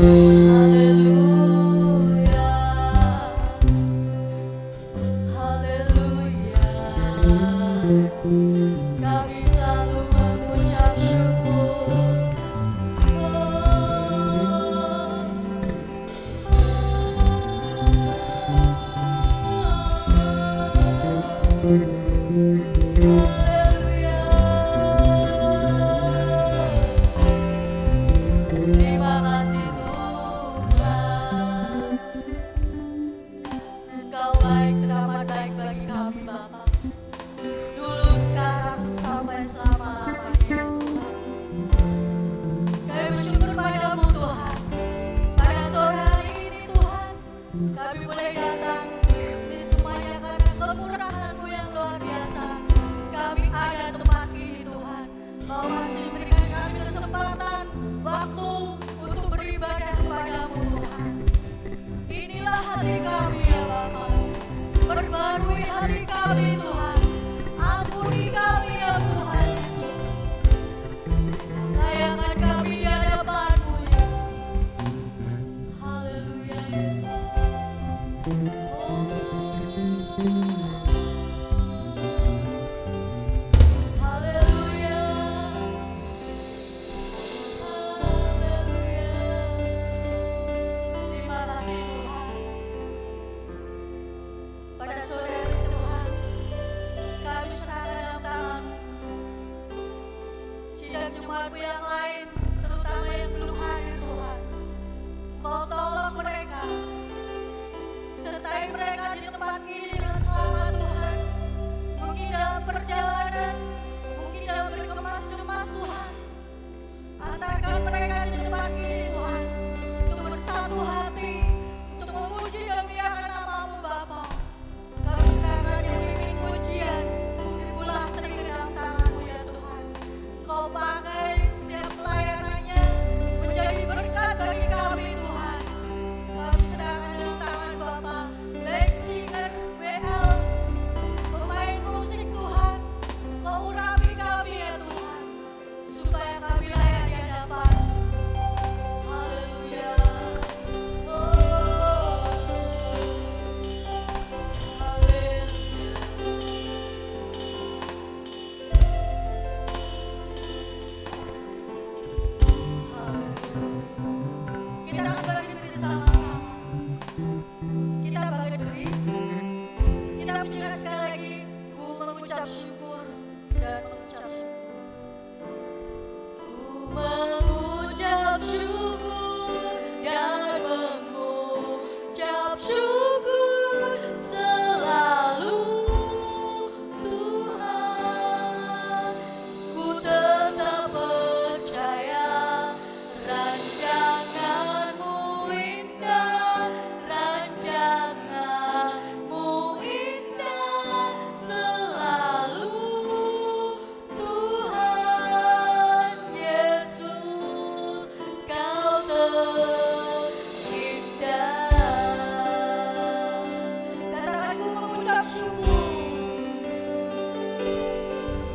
Kami selalu mengucap syukur. Terima kasih Tuhan, Engkau baik, teramat baik bagi kami Bapa. Dulu, sekarang, sampai selama-lamanya Tuhan. Kami bersyukur padamu Tuhan. Pada sore hari ini Tuhan, kami boleh datang ini semuanya karena kemurahan-Mu yang luar biasa. Kami ada tempat ini Tuhan. Kau masih memberikan kami kesempatan, waktu untuk beribadah kepadamu Tuhan. Inilah hati kami ya Bapa. Perbarui hati kami Tuhan. Ampuni kami ya Tuhan Yesus. Layakan kami di hadapan-Mu Yesus. Haleluya Yesus. Haleluya. Haleluya. Terima kasih Tuhan. Pada sore hari Tuhan, kami serahkan dalam tangan-Mu. Sidang jemaat-Mu yang lain, terutama yang belum hadir Tuhan, Kau tolong mereka, sertai mereka di tempat ini dengan selamat Tuhan. Mungkin dalam perjalanan, mungkin dalam berkemas-kemas Tuhan, antarkan mereka di tempat ini Tuhan, untuk bersatu hati, untuk memuji dan memuliakan nama-Mu Bapa. Kami serahkan yang mimpin pujian, dibulah sering ke dalam tangan-Mu ya Tuhan. Kau pakai setiap pelayanannya menjadi berkat bagi kami Tuhan. Kami serahkan dalam tangan Bapa, baik singer, WL, pemain musik Tuhan. Kau urapi kami ya Tuhan, supaya kami layak di hadapan. Haleluya. Kita akan berdiri sama-sama. Kita berdiri. Kita bicara sekali lagi. Ku mengucap syukur dan mengucap syukur. Ku mengucap syukur dan mengucap syukur selalu Tuhan. Ku tetap percaya rancangan-Mu indah, rancangan-Mu indah selalu Tuhan Yesus, Kau terindah. Katakan ku mengucap syukur.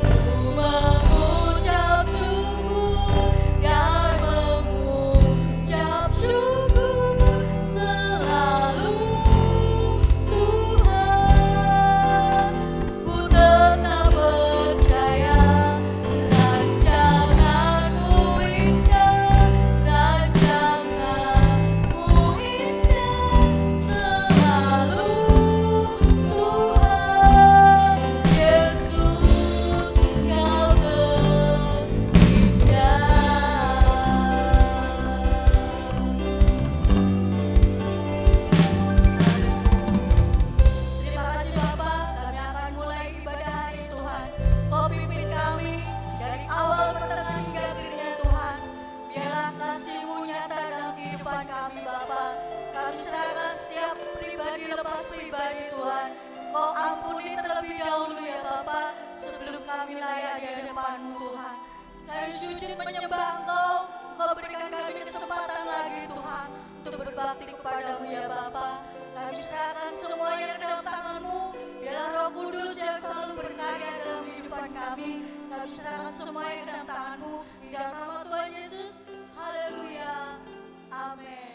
Ku mengucap syukur dan mengucap syukur selalu Tuhan. Ku tetap percaya rancangan-Mu indah, rancangan-Mu indah selalu Tuhan Yesus, Kau terindah. Terima kasih Bapa, kami akan mulai ibadah hari Tuhan. Kau pimpin kami dari awal, pertengahan hingga akhirnya Tuhan. Biarlah kasih-Mu nyata dalam kehidupan kami Bapa. Kami serahkan setiap pribadi lepas pribadi Tuhan. Kau ampuni terlebih dahulu ya Bapa, sebelum kami layak di hadapan-Mu Tuhan. Kami sujud menyembah Engkau. Kau berikan kami kesempatan lagi Tuhan untuk berbakti kepada-Mu ya Bapa. Kami serahkan semuanya ke dalam tangan-Mu. Biarlah Roh Kudus yang selalu berkarya dalam kehidupan kami. Kami serahkan semuanya ke dalam tangan-Mu. Di dalam nama Tuhan Yesus. Haleluya. Amin.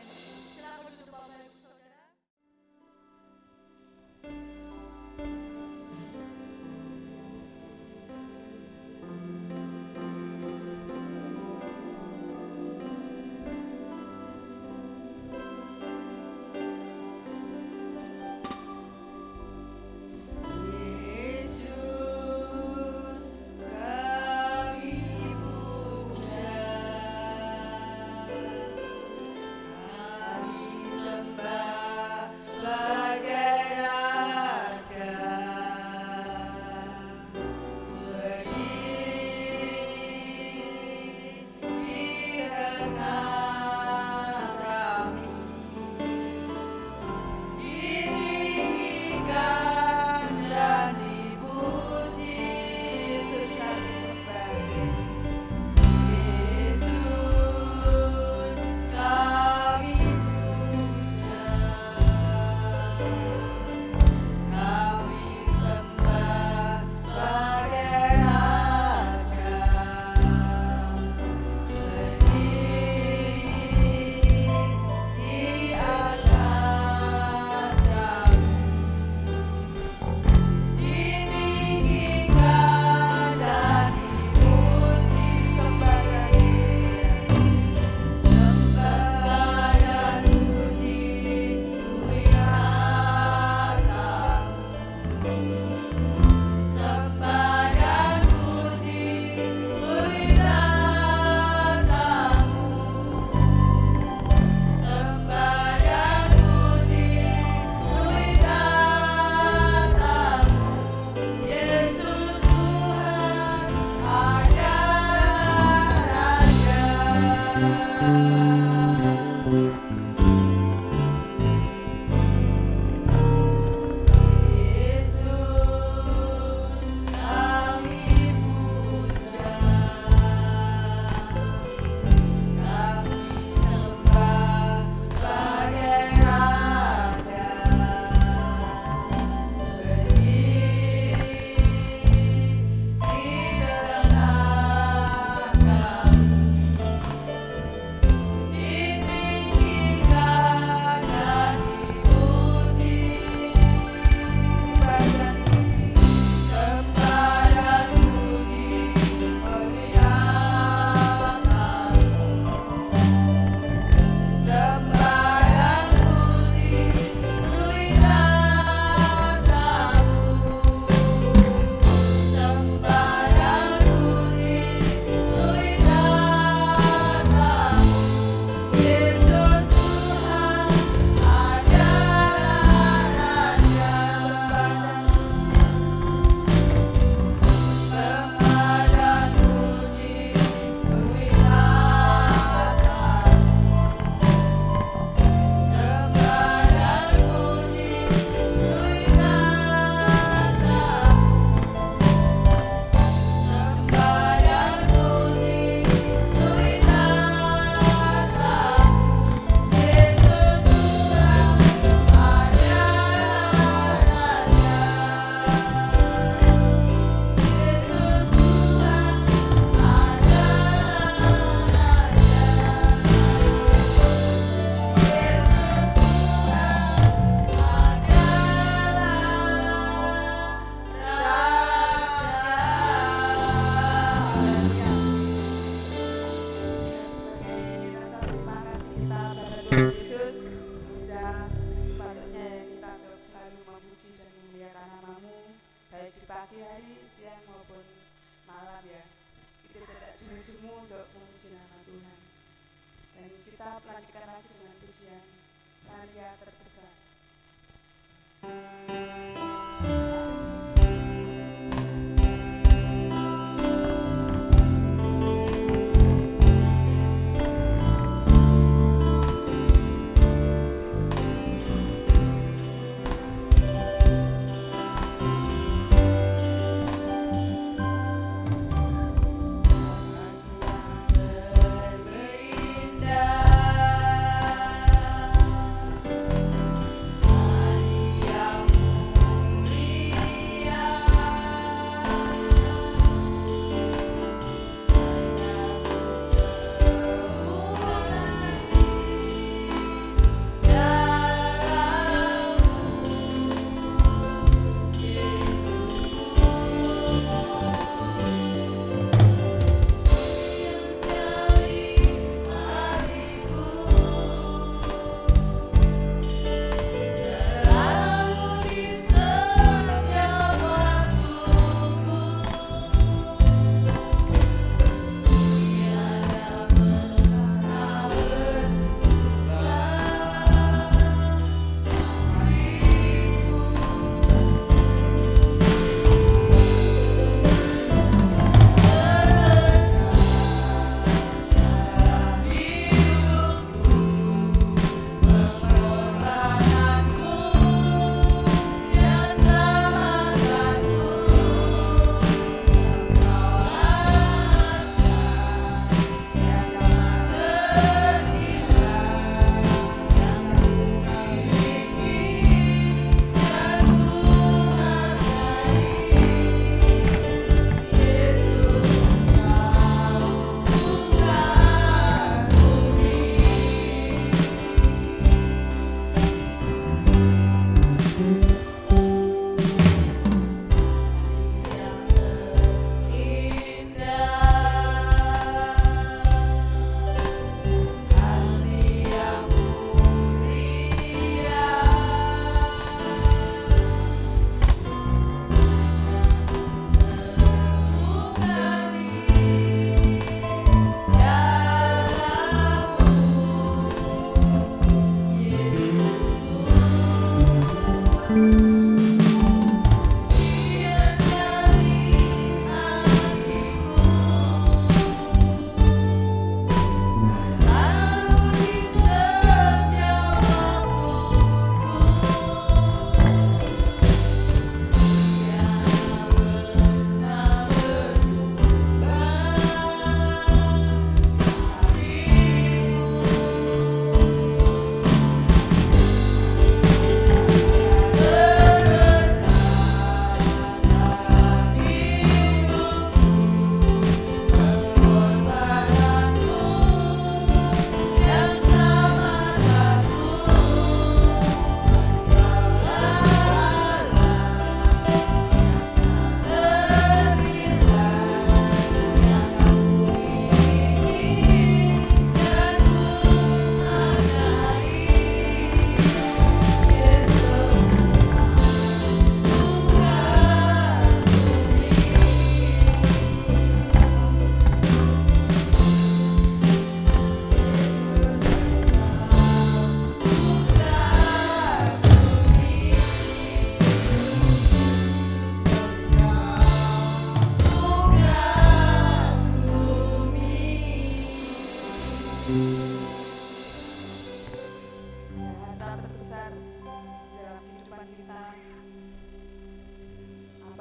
menujumu untuk memuji nama Tuhan. Dan kita lanjutkan lagi dengan pujian Tanda Terbesar.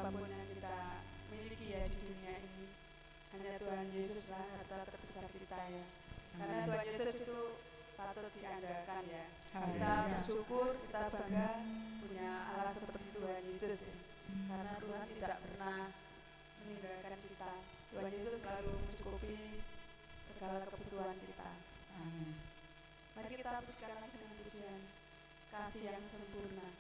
Apapun yang kita miliki ya di dunia ini, hanya Tuhan Yesuslah harta terbesar kita ya. Karena Tuhan Yesus itu patut diandalkan ya. Kita bersyukur, kita bangga punya Allah seperti Tuhan Yesus ya. Karena Tuhan tidak pernah meninggalkan kita. Tuhan Yesus selalu mencukupi segala kebutuhan kita. Amin. Mari kita pujikan lagi dengan pujian kasih yang sempurna.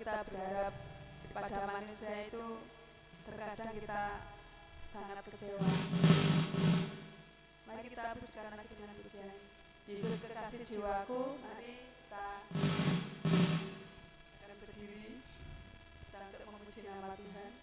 kita berharap pada manusia itu terkadang kita sangat kecewa. Mari kita pujikan lagi dengan pujian Yesus kekasih jiwaku. Mari kita akan berdiri kita untuk memuji nama Tuhan.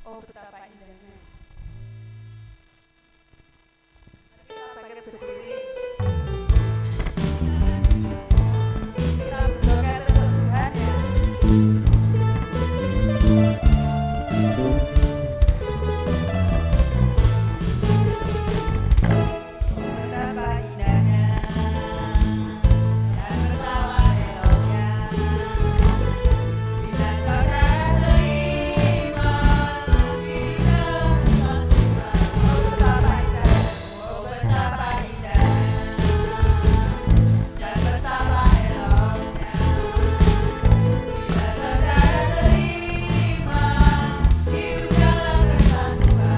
Oh, betapa indahnya. Kita bangkit berdiri. Kita berjoget untuk Tuhan ya. Betapa indahnya dan betapa eloknya bila saudara seiman di dalam satu Tuhan. Oh, betapa indahnya, oh betapa indahnya dan betapa eloknya bila saudara seiman hidup dalam kesatuan.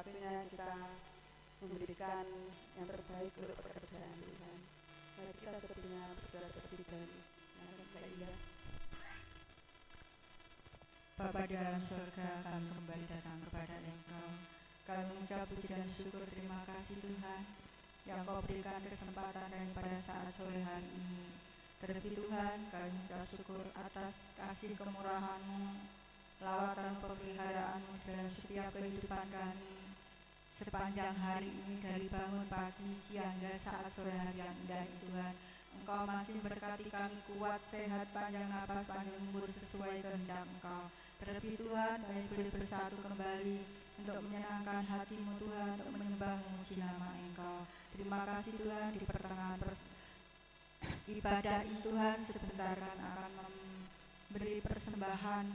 Hati kepada memberikan yang terbaik untuk pekerjaan Tuhan. Mari kita sebenarnya berdoa terlebih dahulu. Bapa di dalam surga, kami kembali datang kepada Engkau. Kami mengucap puji dan syukur, terima kasih Tuhan yang Kau berikan kesempatan dan pada saat sore hari ini. Terlebih Tuhan, kami mengucap syukur atas kasih kemurahan-Mu, lawatan pemeliharaan-Mu dalam setiap kehidupan kami. Sepanjang hari ini dari bangun pagi, siang hingga saat sore hari yang indah ini Tuhan, Engkau masih berkati kami kuat, sehat, panjang napas, panjang umur sesuai kehendak Engkau. Terlebih Tuhan, kami boleh bersatu kembali untuk menyenangkan hati-Mu Tuhan, untuk menyembah memuji nama Engkau. Terima kasih Tuhan, di pertengahan ibadah ini Tuhan, sebentar kan akan memberi persembahan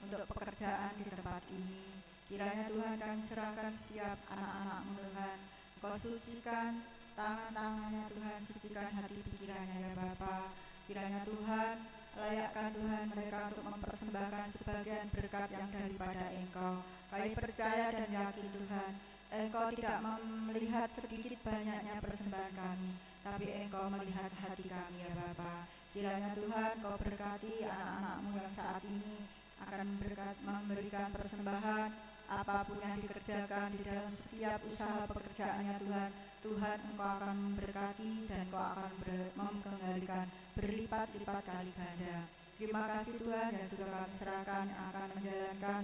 untuk pekerjaan di tempat ini. Kiranya Tuhan kami serahkan setiap anak-anak-Mu Tuhan, Engkau sucikan tangan-tangannya Tuhan, sucikan hati pikirannya ya Bapa. Kiranya Tuhan layakkan Tuhan mereka untuk mempersembahkan sebagian berkat yang daripada Engkau. Kami percaya dan yakin Tuhan, Engkau tidak melihat sedikit banyaknya persembahan kami, tapi Engkau melihat hati kami ya Bapa. Kiranya Tuhan Kau berkati anak-anak-Mu yang saat ini akan memberikan persembahan apapun yang dikerjakan di dalam setiap usaha pekerjaannya Tuhan. Tuhan Engkau akan memberkati dan Engkau akan mengembalikan berlipat-lipat kali ganda. Terima kasih Tuhan, dan juga kami serahkan yang akan menjalankan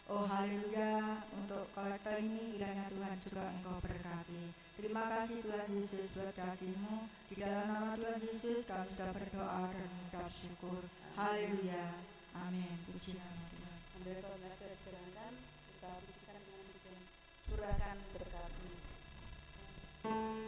oh haleluya untuk kolektor ini, kiranya Tuhan juga Engkau berkati. Terima kasih Tuhan Yesus buat kasih-Mu. Di dalam nama Tuhan Yesus kami sudah berdoa dan mengucap syukur. Haleluya. Amin. Puji nama Tuhan. Ambil komentar perjalanan, kita pujikan dengan pujian. Curahkan berkat-Mu. Yang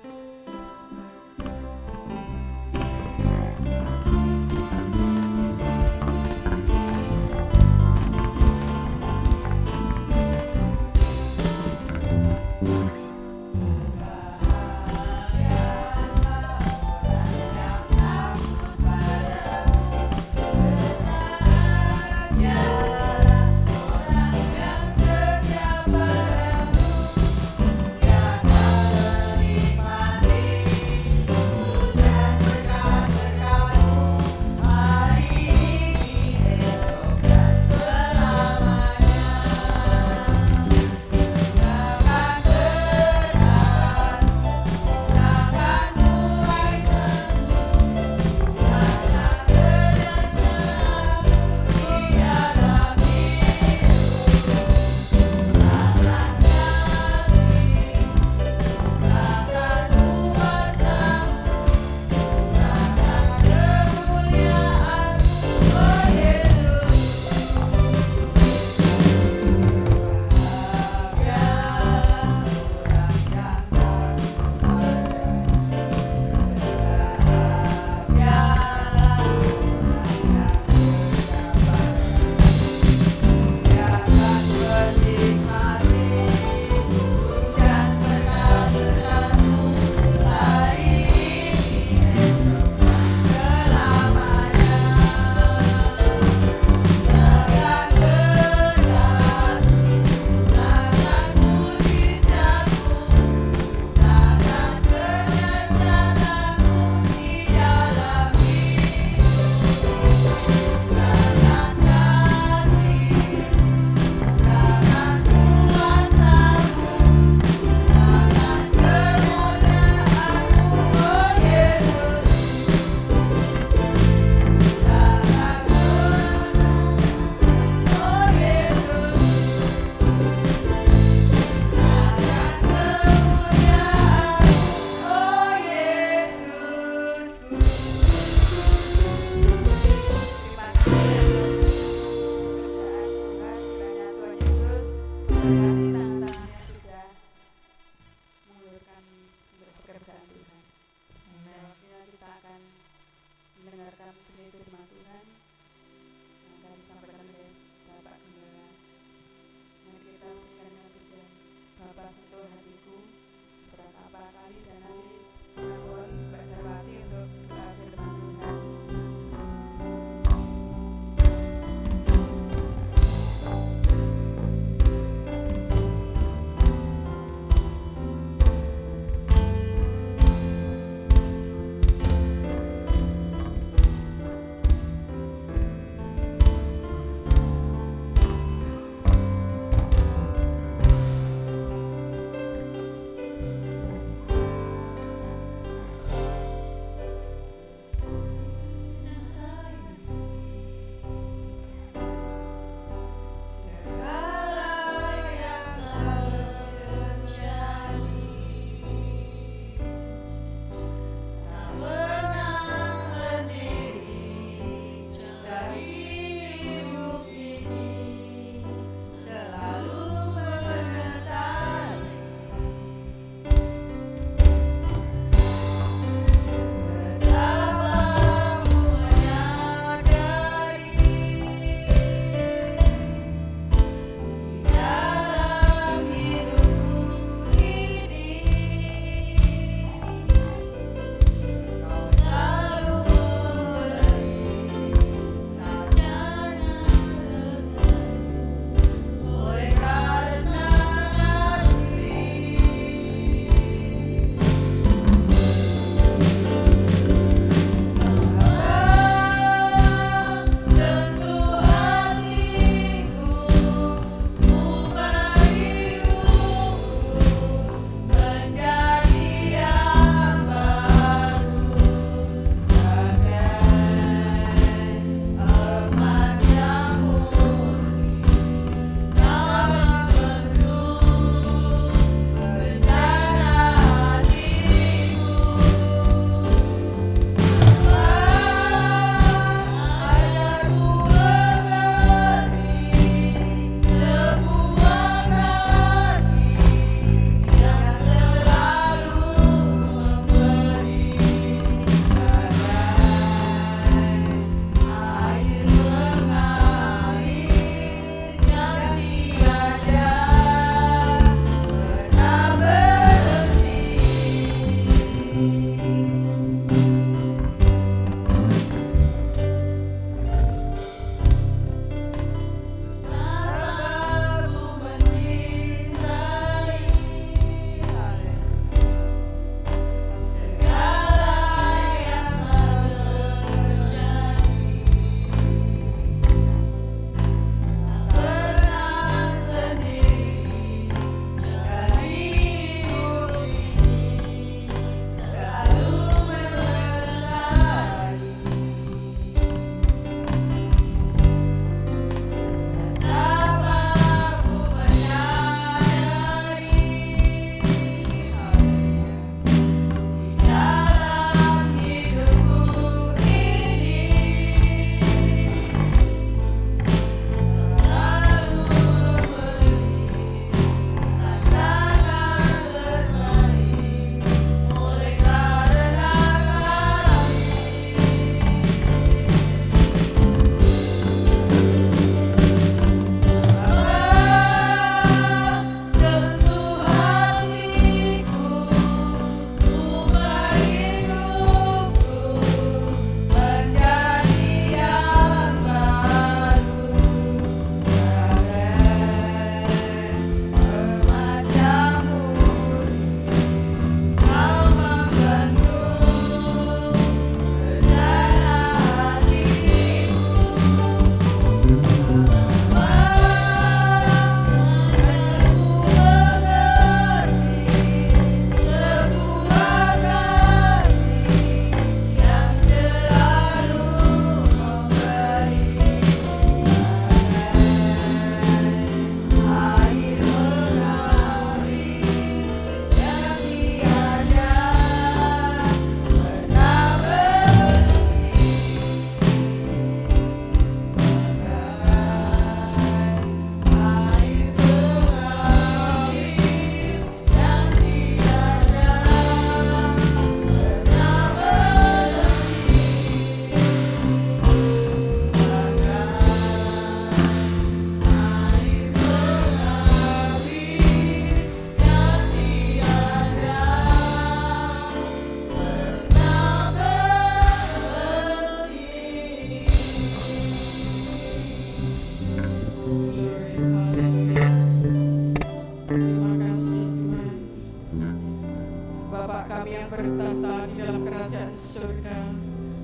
surga,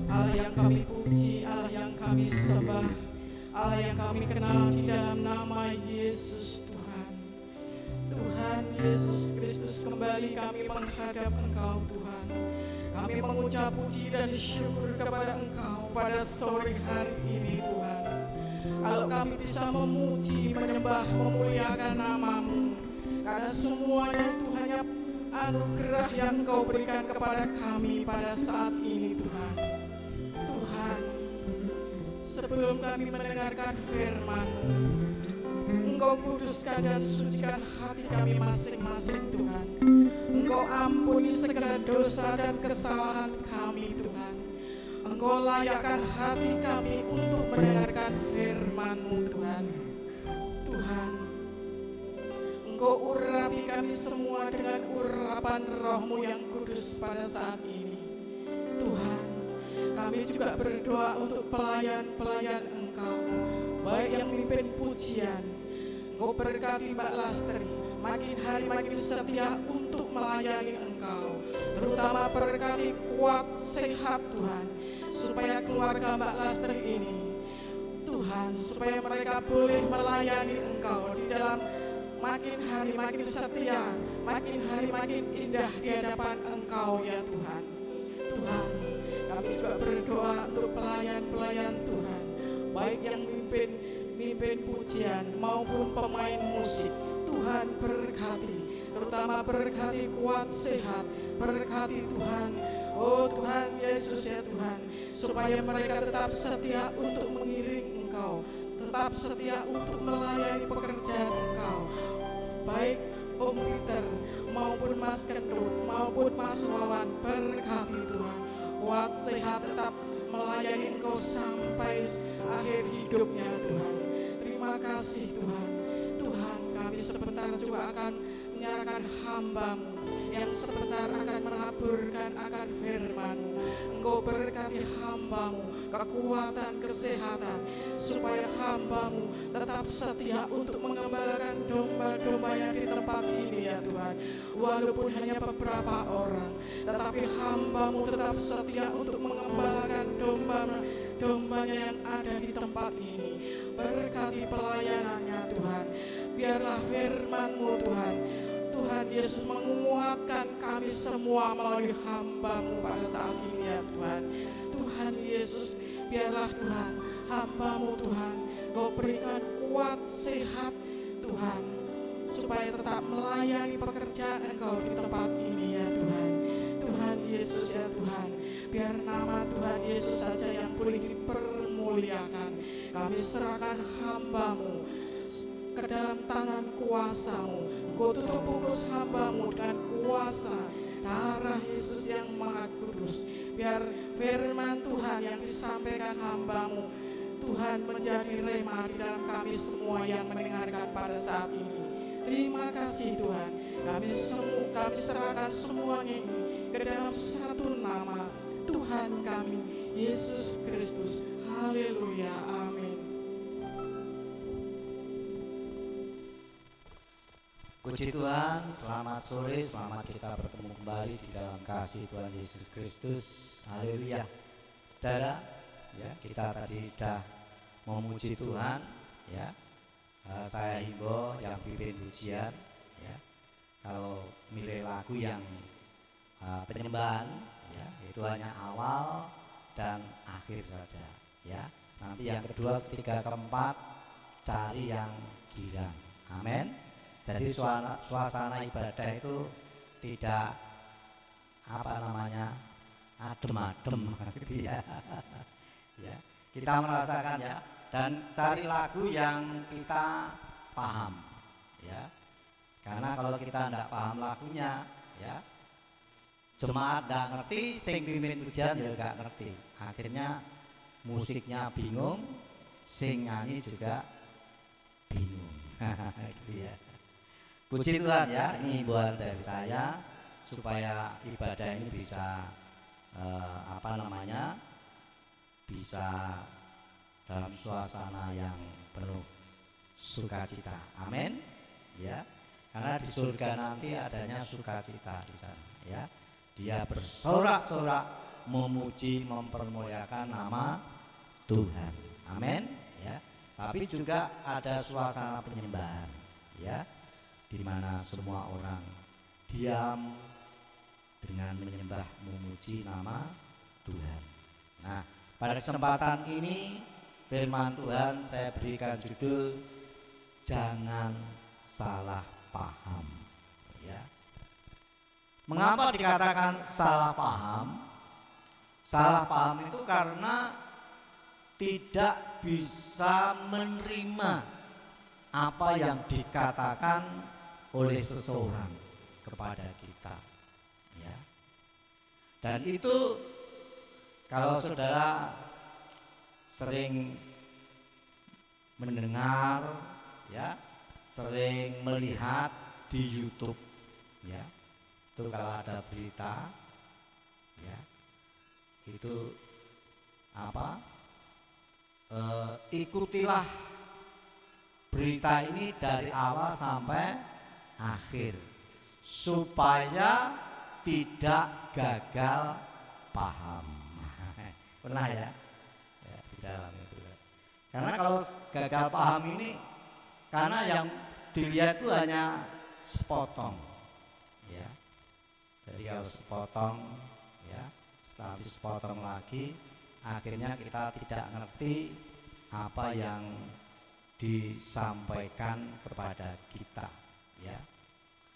Allah yang kami puji, Allah yang kami sembah, Allah yang kami kenal di dalam nama Yesus Tuhan. Tuhan Yesus Kristus, kembali kami menghadap Engkau Tuhan. Kami mengucap puji dan syukur kepada Engkau pada sore hari ini Tuhan. Kalau kami bisa memuji, menyembah, memuliakan nama-Mu, karena semuanya itu hanya anugerah yang Engkau berikan kepada kami pada saat ini Tuhan. Tuhan, sebelum kami mendengarkan firman-Mu, Engkau kuduskan dan sucikan hati kami masing-masing Tuhan. Engkau ampuni segala dosa dan kesalahan kami Tuhan. Engkau layakkan hati kami untuk mendengarkan firman-Mu Tuhan. Tuhan, Engkau urapi kami semua dengan urapan Roh-Mu yang kudus pada saat ini. Tuhan, kami juga berdoa untuk pelayan-pelayan Engkau, baik yang mimpin pujian. Engkau berkati Mbak Lastri, makin hari makin setia untuk melayani Engkau, terutama berkati kuat, sehat Tuhan, supaya keluarga Mbak Lastri ini, Tuhan, supaya mereka boleh melayani Engkau di dalam makin hari makin setia, makin hari makin indah di hadapan Engkau ya Tuhan. Tuhan, kami juga berdoa untuk pelayan-pelayan Tuhan, baik yang mimpin pujian maupun pemain musik. Tuhan berkati, terutama berkati kuat sehat, berkati Tuhan. Oh Tuhan Yesus ya Tuhan, supaya mereka tetap setia untuk mengiring Engkau, tetap setia untuk melayani pekerjaan Engkau. Baik Om Peter maupun Mas Kendut maupun Mas Wawan, berkati Tuhan, kuat sehat tetap melayani Engkau sampai akhir hidupnya Tuhan. Terima kasih Tuhan. Tuhan, kami sebentar juga akan menyerahkan hamba-Mu yang sebentar akan menaburkan akan firman-Mu. Engkau berkati hamba-Mu kekuatan, kesehatan, supaya hamba-Mu tetap setia untuk mengembalakan domba-domba yang di tempat ini ya Tuhan. Walaupun hanya beberapa orang, tetapi hamba-Mu tetap setia untuk mengembalakan dombanya yang ada di tempat ini. Berkati pelayanannya Tuhan. Biarlah firman-Mu Tuhan, Tuhan Yesus, menguatkan kami semua melalui hamba-Mu pada saat ini ya Tuhan. Tuhan Yesus, biarlah Tuhan hamba-Mu Tuhan, Kau berikan kuat, sehat Tuhan, supaya tetap melayani pekerjaan Engkau di tempat ini ya Tuhan. Tuhan Yesus ya Tuhan, biar nama Tuhan Yesus saja yang boleh dipermuliakan. Kami serahkan hamba-Mu ke dalam tangan kuasa-Mu. Kau tutup pungkus hamba-Mu dengan kuasa darah Yesus yang Maha Kudus. Biar firman Tuhan yang disampaikan hamba-Mu Tuhan menjadi rema di dalam kami semua yang mendengarkan pada saat ini. Terima kasih Tuhan. Kami serahkan semuanya ini ke dalam satu nama Tuhan kami, Yesus Kristus. Haleluya, amin. Puji Tuhan, selamat sore, selamat kita bertemu kembali di dalam kasih Tuhan Yesus Kristus. Haleluya. Saudara, ya, kita tadi sudah memuji Tuhan, ya. Saya himbau yang pimpin pujian, ya, kalau milih lagu yang penyembahan, ya, itu hanya awal dan akhir saja, ya. Nanti yang kedua, ketiga, keempat cari yang girang. Amin. Jadi suasana ibadah itu tidak adem-adem gitu ya. Ya, kita merasakan ya, dan cari lagu yang kita paham ya. Karena kalau kita tidak paham lagunya ya, jemaat tidak ngerti, sing pimpin pujian juga nggak ngerti. Akhirnya musiknya bingung, sing nyanyi juga bingung. Gitu ya. Puji Tuhan ya, ini buat dari saya supaya ibadah ini bisa bisa dalam suasana yang penuh sukacita. Amin. Ya. Karena di surga nanti adanya sukacita di sana ya. Dia bersorak-sorak memuji, mempermuliakan nama Tuhan. Amin. Ya. Tapi juga ada suasana penyembahan, ya, di mana semua orang diam dengan menyembah, memuji nama Tuhan. Nah, pada kesempatan ini firman Tuhan saya berikan judul jangan salah paham, ya. Mengapa dikatakan salah paham? Salah paham itu karena tidak bisa menerima apa yang dikatakan oleh seseorang kepada kita, ya. Dan itu kalau saudara sering mendengar, ya, sering melihat di YouTube, ya, itu kalau ada berita, ya, itu apa? Ikutilah berita ini dari awal sampai akhir supaya tidak gagal paham. Pernah ya? Ya, di dalam itu. Karena kalau gagal paham ini, karena yang dilihat itu hanya sepotong, ya. Jadi kalau sepotong, ya, setelah sepotong lagi, akhirnya kita tidak ngerti apa yang disampaikan kepada kita, ya.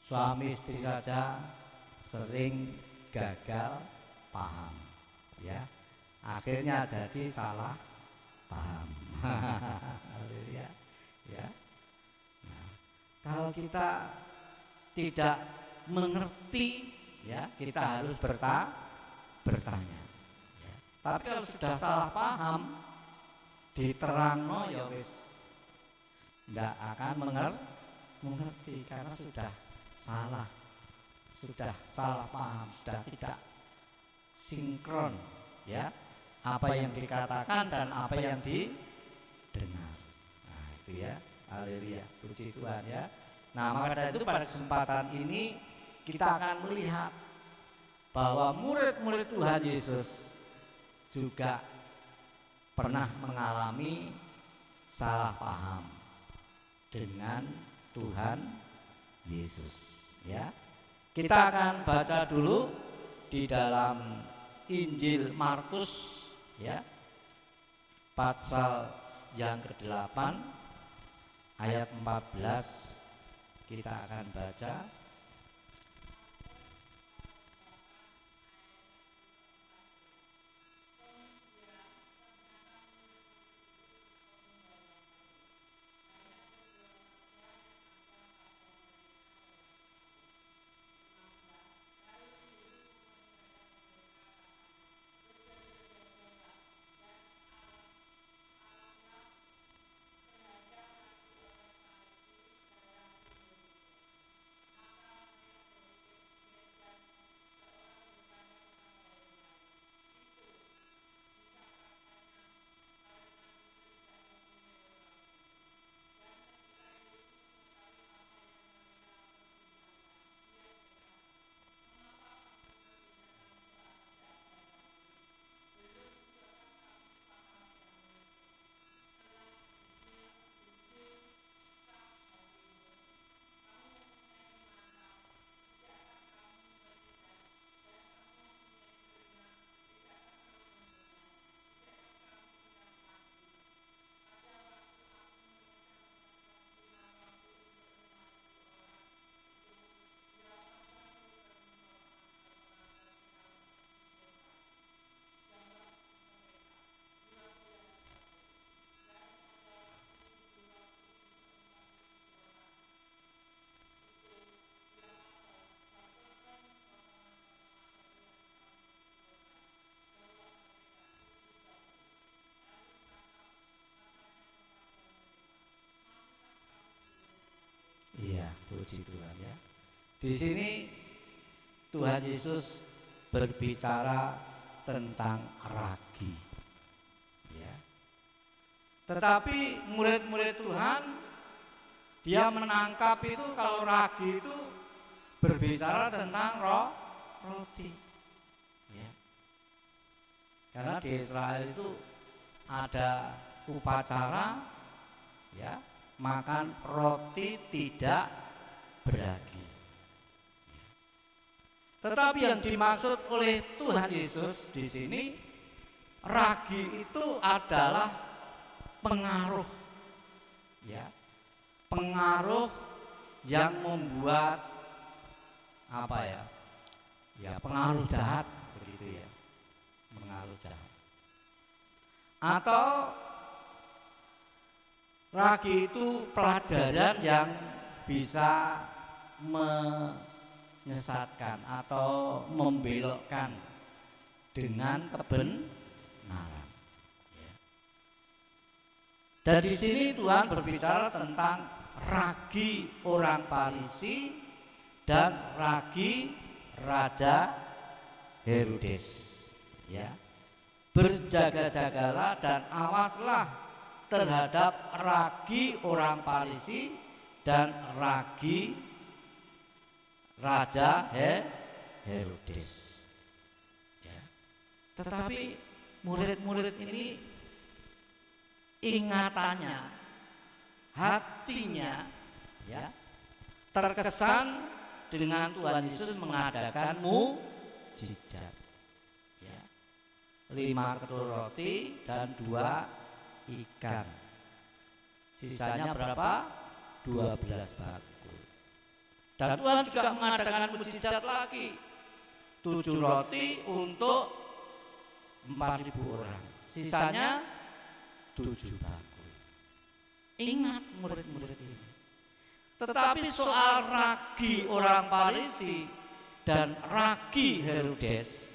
Suami istri saja sering gagal paham, ya. Akhirnya jadi salah paham. Ya, ya. Nah, kalau kita tidak mengerti, ya, kita harus bertanya. Ya. Tapi kalau sudah salah paham, diterangno ya wis ndak akan mengerti karena sudah salah paham, sudah tidak sinkron, ya, apa yang dikatakan dan apa yang didengar. Nah, itu ya, haleluya, puji Tuhan, ya. Nah, maka dari itu pada kesempatan ini kita akan melihat bahwa murid-murid Tuhan Yesus juga pernah mengalami salah paham dengan Tuhan Yesus, ya. Kita akan baca dulu di dalam Injil Markus, ya, pasal yang ke-8 ayat 14 kita akan baca. Iya, puji Tuhan, ya. Di sini Tuhan Yesus berbicara tentang ragi, ya. Tetapi murid-murid Tuhan dia menangkap itu kalau ragi itu berbicara tentang roti, ya. Karena di Israel itu ada upacara ya, makan roti tidak beragi. Tetapi yang dimaksud oleh Tuhan Yesus di sini, ragi itu adalah pengaruh, ya, pengaruh yang membuat apa ya, ya pengaruh jahat begitu ya, pengaruh jahat. Atau ragi itu pelajaran yang bisa menyesatkan atau membelokkan dengan kebenaran. Dan di sini Tuhan berbicara tentang ragi orang Farisi dan ragi Raja Herodes. Ya, berjaga-jagalah dan awaslah terhadap ragi orang Farisi dan ragi Raja Herodes. Ya. Tetapi murid-murid ini ingatannya, hatinya, ya, terkesan dengan Tuhan Yesus mengadakan mukjizat. Ya. 5 ketul roti dan 2 ikan. Sisanya berapa? 12 bakul. Dan Tuhan juga mengadakan mukjizat lagi. 7 roti untuk 4.000 orang. Sisanya 7 bakul. Ingat murid-murid ini. Tetapi soal ragi orang Farisi dan ragi Herodes,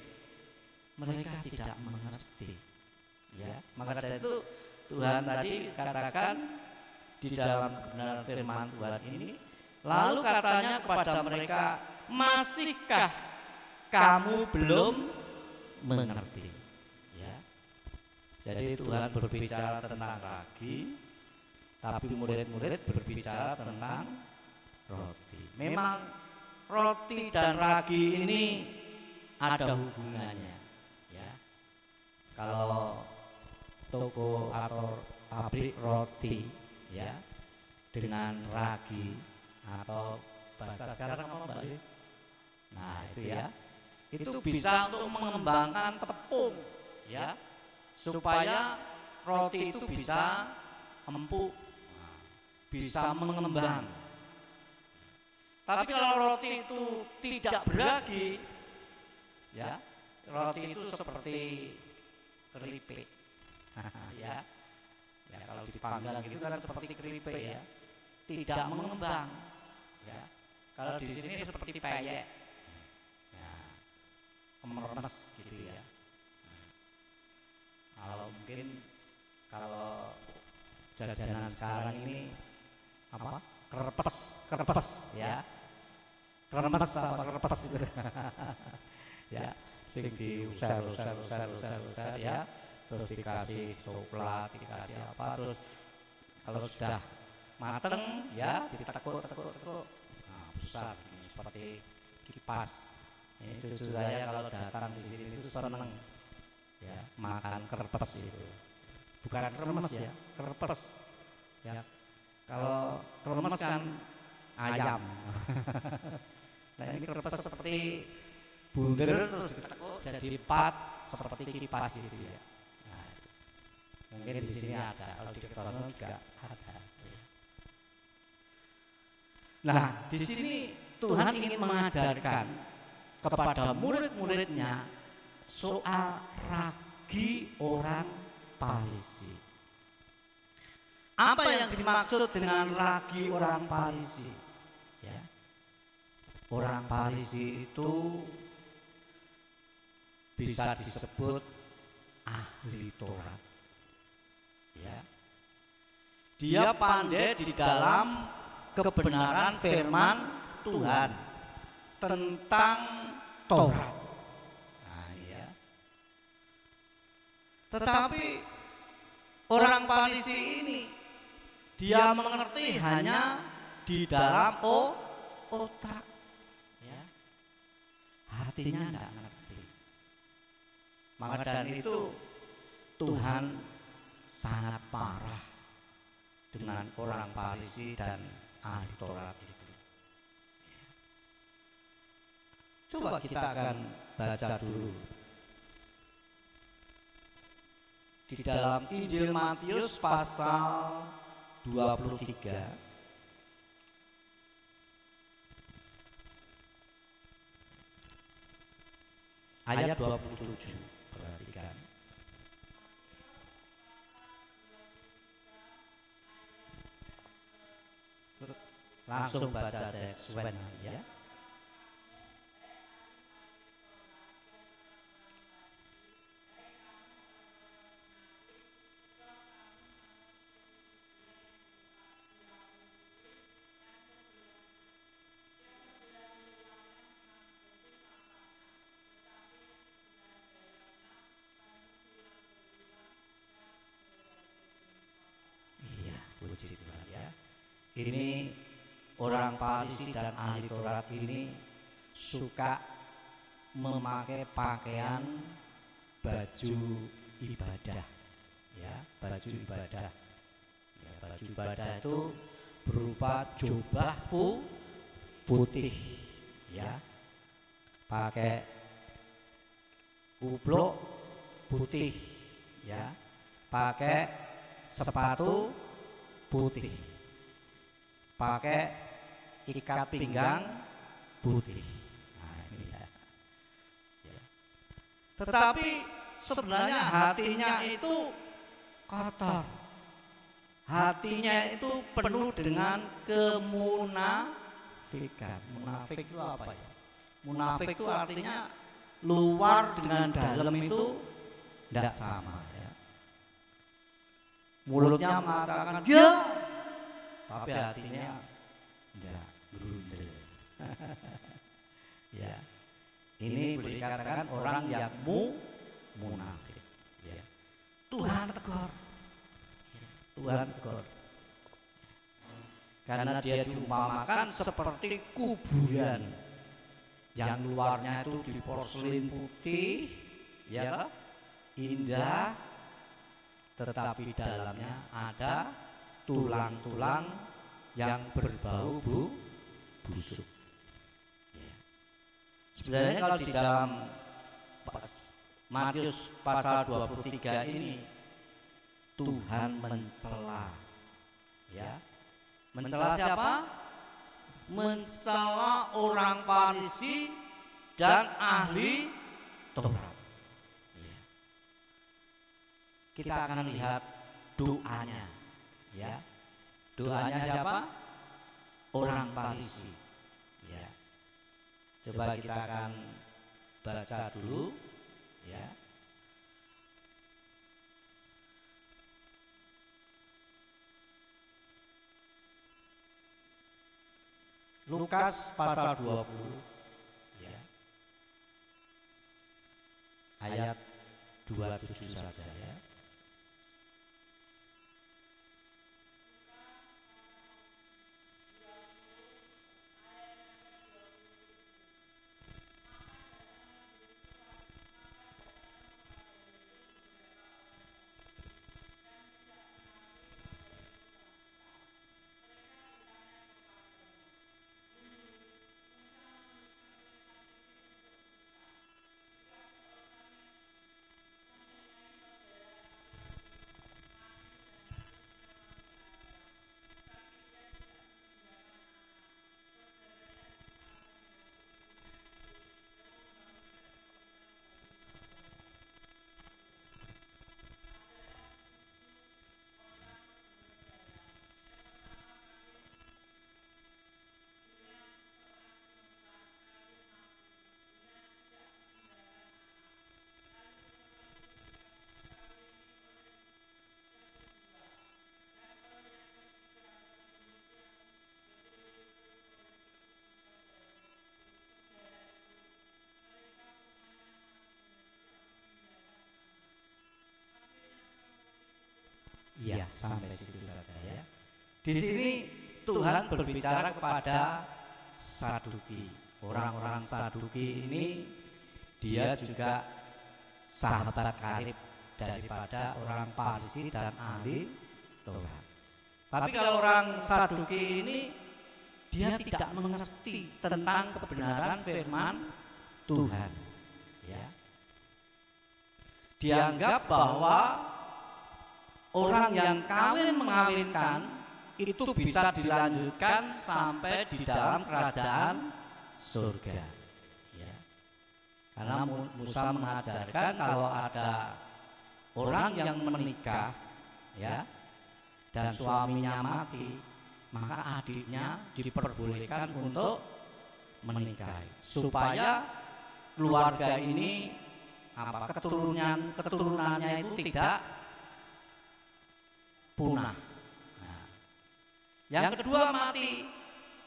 mereka tidak mengerti. Ya, maka dari itu Tuhan tadi katakan di dalam kebenaran firman Tuhan ini, lalu katanya kepada mereka, masihkah kamu belum mengerti? Ya. Jadi Tuhan berbicara tentang ragi, tapi murid-murid berbicara tentang roti. Memang roti dan ragi ini ada hubungannya. Ya. Kalau toko atau pabrik roti, ya, dengan ragi atau bahasa sekarang apa Mbak Lis? Nah itu ya, itu bisa untuk mengembangkan tepung, ya, supaya roti itu bisa empuk, bisa mengembang. Tapi kalau roti itu tidak beragi, ya, roti itu seperti keripik. Ya, ya kalau dipanggang gitu kan seperti keripik ya, tidak mengembang. Ya, kalau di sini seperti peyek, ya, meremes gitu ya. Kalau mungkin kalau jajanan sekarang ini apa? Kerpes, ya, kremes apa kerpes gitu. Ya, sing diusar ya. Terus dikasih coklat, dikasih apa, terus kalau sudah mateng ya ditekuk, nah besar seperti kipas. Ini cucu saya kalau datang di sini itu seneng ya makan kerpes itu, bukan kremes ya, kerpes ya. Kalau kremes kan ayam. Nah ini kerpes seperti bunder terus ditekuk jadi pat seperti kipas gitu ya. Mungkin di sini ada, kalau di Kertosono juga ada. Nah, di sini Tuhan ingin mengajarkan kepada murid-muridnya soal ragi orang Farisi. Apa yang dimaksud dengan ragi orang Farisi? Ya. Orang Farisi itu bisa disebut ahli Taurat. Ya. Dia pandai di dalam kebenaran firman Tuhan tentang Taurat. Nah, ya. Tetapi orang Farisi ini dia mengerti hanya di dalam otak. Ya. Hatinya tidak mengerti. Maka dari itu Tuhan sangat marah dengan orang Farisi dan ahli Taurat itu. Coba kita akan baca dulu di dalam Injil Matius pasal 23 ayat 27. Perhatikan. Langsung baca aja Swen ya. Iya, puji Tuhan ya. Ini orang Farisi dan ahli Taurat ini suka memakai pakaian baju ibadah, ya, baju ibadah. Ya, baju ibadah itu berupa jubah putih, ya, pakai kupluk putih, ya, pakai sepatu putih, pakai ikat pinggang putih. Nah, ini ya. Tetapi sebenarnya hatinya itu kotor. Hatinya itu penuh dengan kemunafikan. Munafik itu apa ya? Munafik itu artinya luar dengan dalam itu tidak sama ya. Mulutnya mengatakan ya, tapi hatinya tidak berundel. Ya, ini boleh dikatakan orang yang munafik. Ya. Tuhan tegur. Ya. Tuhan tegur. Karena dia diumpamakan seperti kuburan yang luarnya itu diporselin putih, ya, indah, tetapi dalamnya ada tulang-tulang yang berbau busuk. Ya. Sebenarnya kalau di dalam Matius pasal 23 ini Tuhan mencela, ya, mencela siapa? Mencela orang Farisi dan ahli Taurat. Ya. Kita akan lihat doanya, ya. Doanya siapa? Orang Farisi. Ya. Coba kita akan baca dulu, ya. Lukas pasal 20, ya. Ayat 27 saja ya. Iya, sampai situ saja ya. Di sini Tuhan berbicara kepada Saduki. Orang-orang Saduki ini dia juga sahabat karib daripada orang Farisi dan ahli Taurat. Tapi kalau orang Saduki ini dia tidak mengerti tentang kebenaran firman Tuhan. Ya. Dianggap bahwa orang yang kawin mengawinkan itu bisa dilanjutkan sampai di dalam kerajaan surga. Ya. Karena Musa mengajarkan kalau ada orang yang menikah, ya, dan suaminya mati, maka adiknya diperbolehkan untuk menikahi supaya keluarga ini keturunannya itu tidak punah. Nah, yang kedua mati,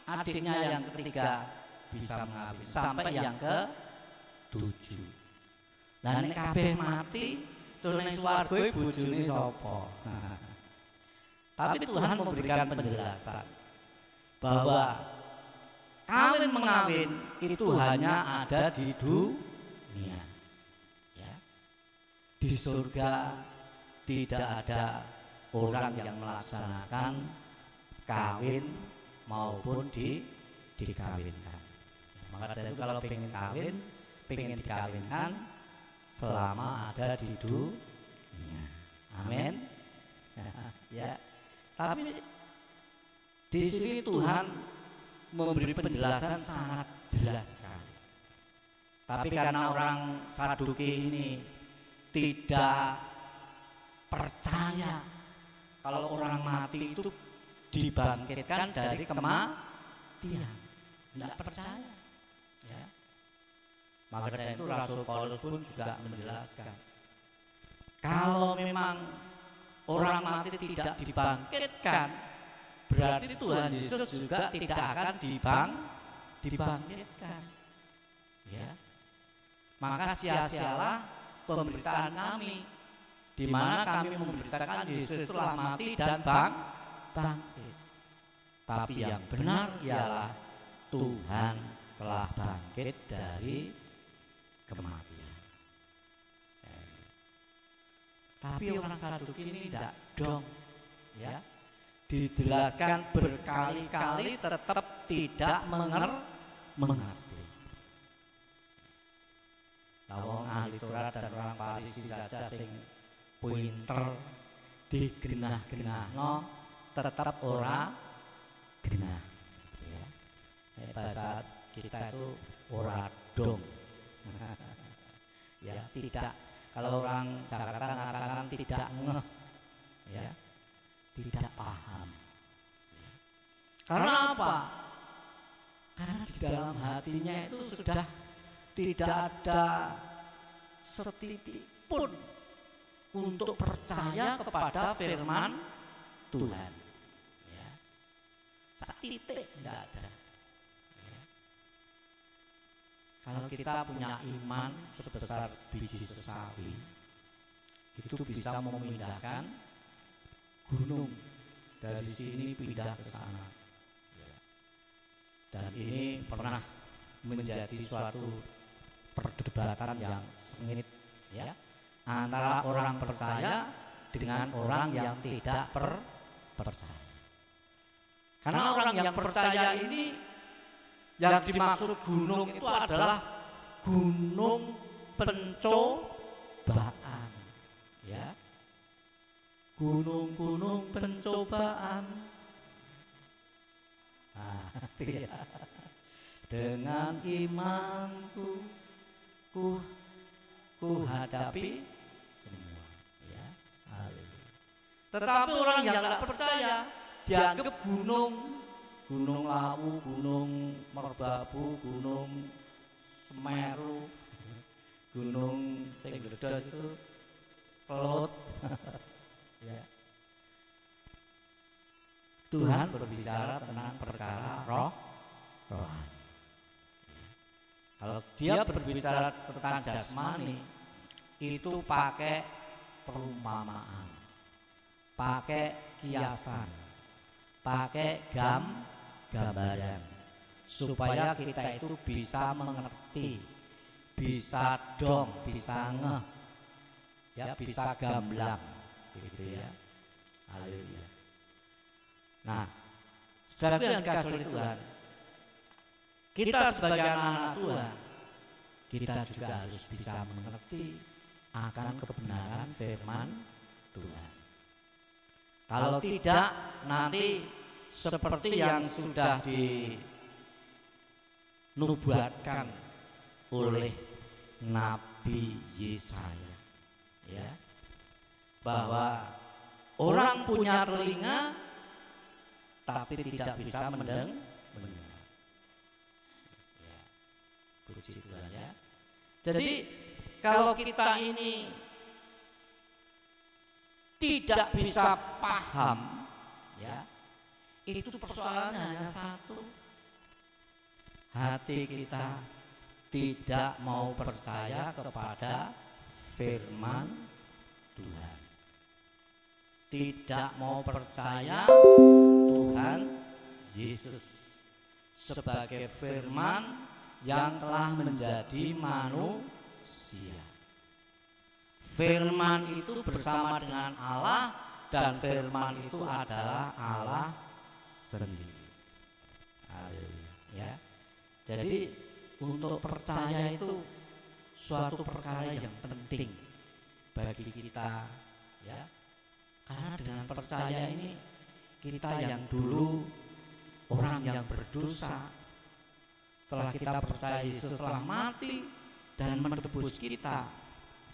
adiknya yang ketiga bisa mengawin sampai yang ke-7. Lah nek kabeh mati terus ning swarga bojone sapa? Tapi Tuhan memberikan penjelasan bahwa kawin mengawin itu hanya ada di dunia. Ya. Di surga tidak ada orang yang melaksanakan kawin maupun dikawinkan. Ya, maka dari itu kalau pengen kawin, pengen dikawinkan selama ada di dunia. Amin. Ya. Tapi di sini Tuhan memberi penjelasan sangat jelas sekali. Tapi karena orang Saduki ini tidak percaya kalau orang mati itu dibangkitkan dari kematian, tidak percaya. Ya. Maka dari itu Rasul Paulus pun juga menjelaskan kalau memang orang mati tidak dibangkitkan, berarti Tuhan Yesus juga tidak akan dibangkitkan. Ya. Maka sia-sialah pemberitaan kami, di mana kami memberitakan Yesus telah mati dan bangkit. Tapi yang benar ialah Tuhan telah bangkit dari kematian. Tapi orang Saduki ini tidak dong, ya. Dijelaskan berkali-kali tetap tidak mengerti. Wong ahli Taurat dan orang Farisi saja sing pinter digenah-genahno tetap ora genah. Ya. Bahasa kita itu ora dong. Ya, tidak. Kalau orang Jakarta mengatakan tidak ngeh, ya, tidak paham. Ya. Karena apa? Karena di dalam hatinya itu sudah tidak ada setitik pun untuk percaya kepada firman Tuhan. Ya. Setitik tidak ada. Kalau kita punya iman sebesar biji sesawi, itu bisa memindahkan gunung dari sini pindah ke sana. Dan ini pernah menjadi suatu perdebatan yang sengit, ya, antara orang percaya dengan orang yang tidak percaya. Karena orang yang percaya ini, yang dimaksud gunung itu adalah gunung pencobaan, ya, gunung-gunung pencobaan. Ya. Dengan imanku ku hadapi semua, ya. Tetapi orang yang tidak percaya dianggap Gunung Lawu, Gunung Merbabu, Gunung Semeru, Gunung sing gedhe itu Kelut. Ya. Tuhan berbicara tentang perkara rohani. Kalau dia berbicara tentang jasmani, itu pakai perumpamaan, pakai kiasan, pakai gambaran, supaya kita itu bisa mengerti, bisa dong, bisa ngeh ya bisa gamblang, begitu ya. Haleluya. Nah, saudaraku yang dikasihi oleh Tuhan, kita sebagai anak-anak Tuhan, kita juga harus bisa mengerti akan kebenaran firman Tuhan. Kalau tidak, nanti seperti yang sudah dinubuatkan oleh Nabi Yesaya, ya, bahwa orang punya telinga tapi tidak bisa mendengar. Ya, puji Tuhan ya. Jadi kalau kita ini tidak bisa paham, ya, itu persoalannya hanya satu. Hati kita tidak mau percaya kepada firman Tuhan. Tidak mau percaya Tuhan Yesus sebagai firman yang telah menjadi manusia. Firman itu bersama dengan Allah, dan firman itu adalah Allah sendiri. Ya. Jadi untuk percaya itu suatu perkara yang penting bagi kita, ya. Karena dengan percaya ini kita yang dulu orang yang berdosa, setelah kita percaya Yesus telah mati dan menebus kita,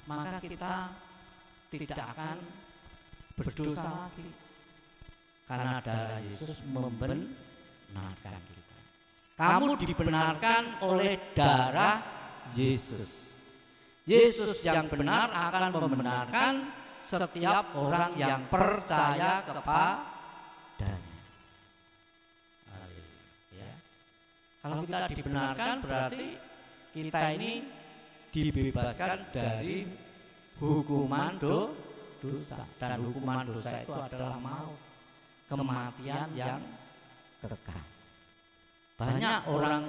maka kita tidak akan berdosa lagi, karena darah Yesus membenarkan kita. Kamu dibenarkan oleh darah Yesus. Yesus yang benar akan membenarkan setiap orang yang percaya kepadanya. Ya. Kalau kita dibenarkan berarti kita ini dibebaskan dari hukuman dosa, dan hukuman dosa itu adalah maut, kematian yang kekal. Banyak orang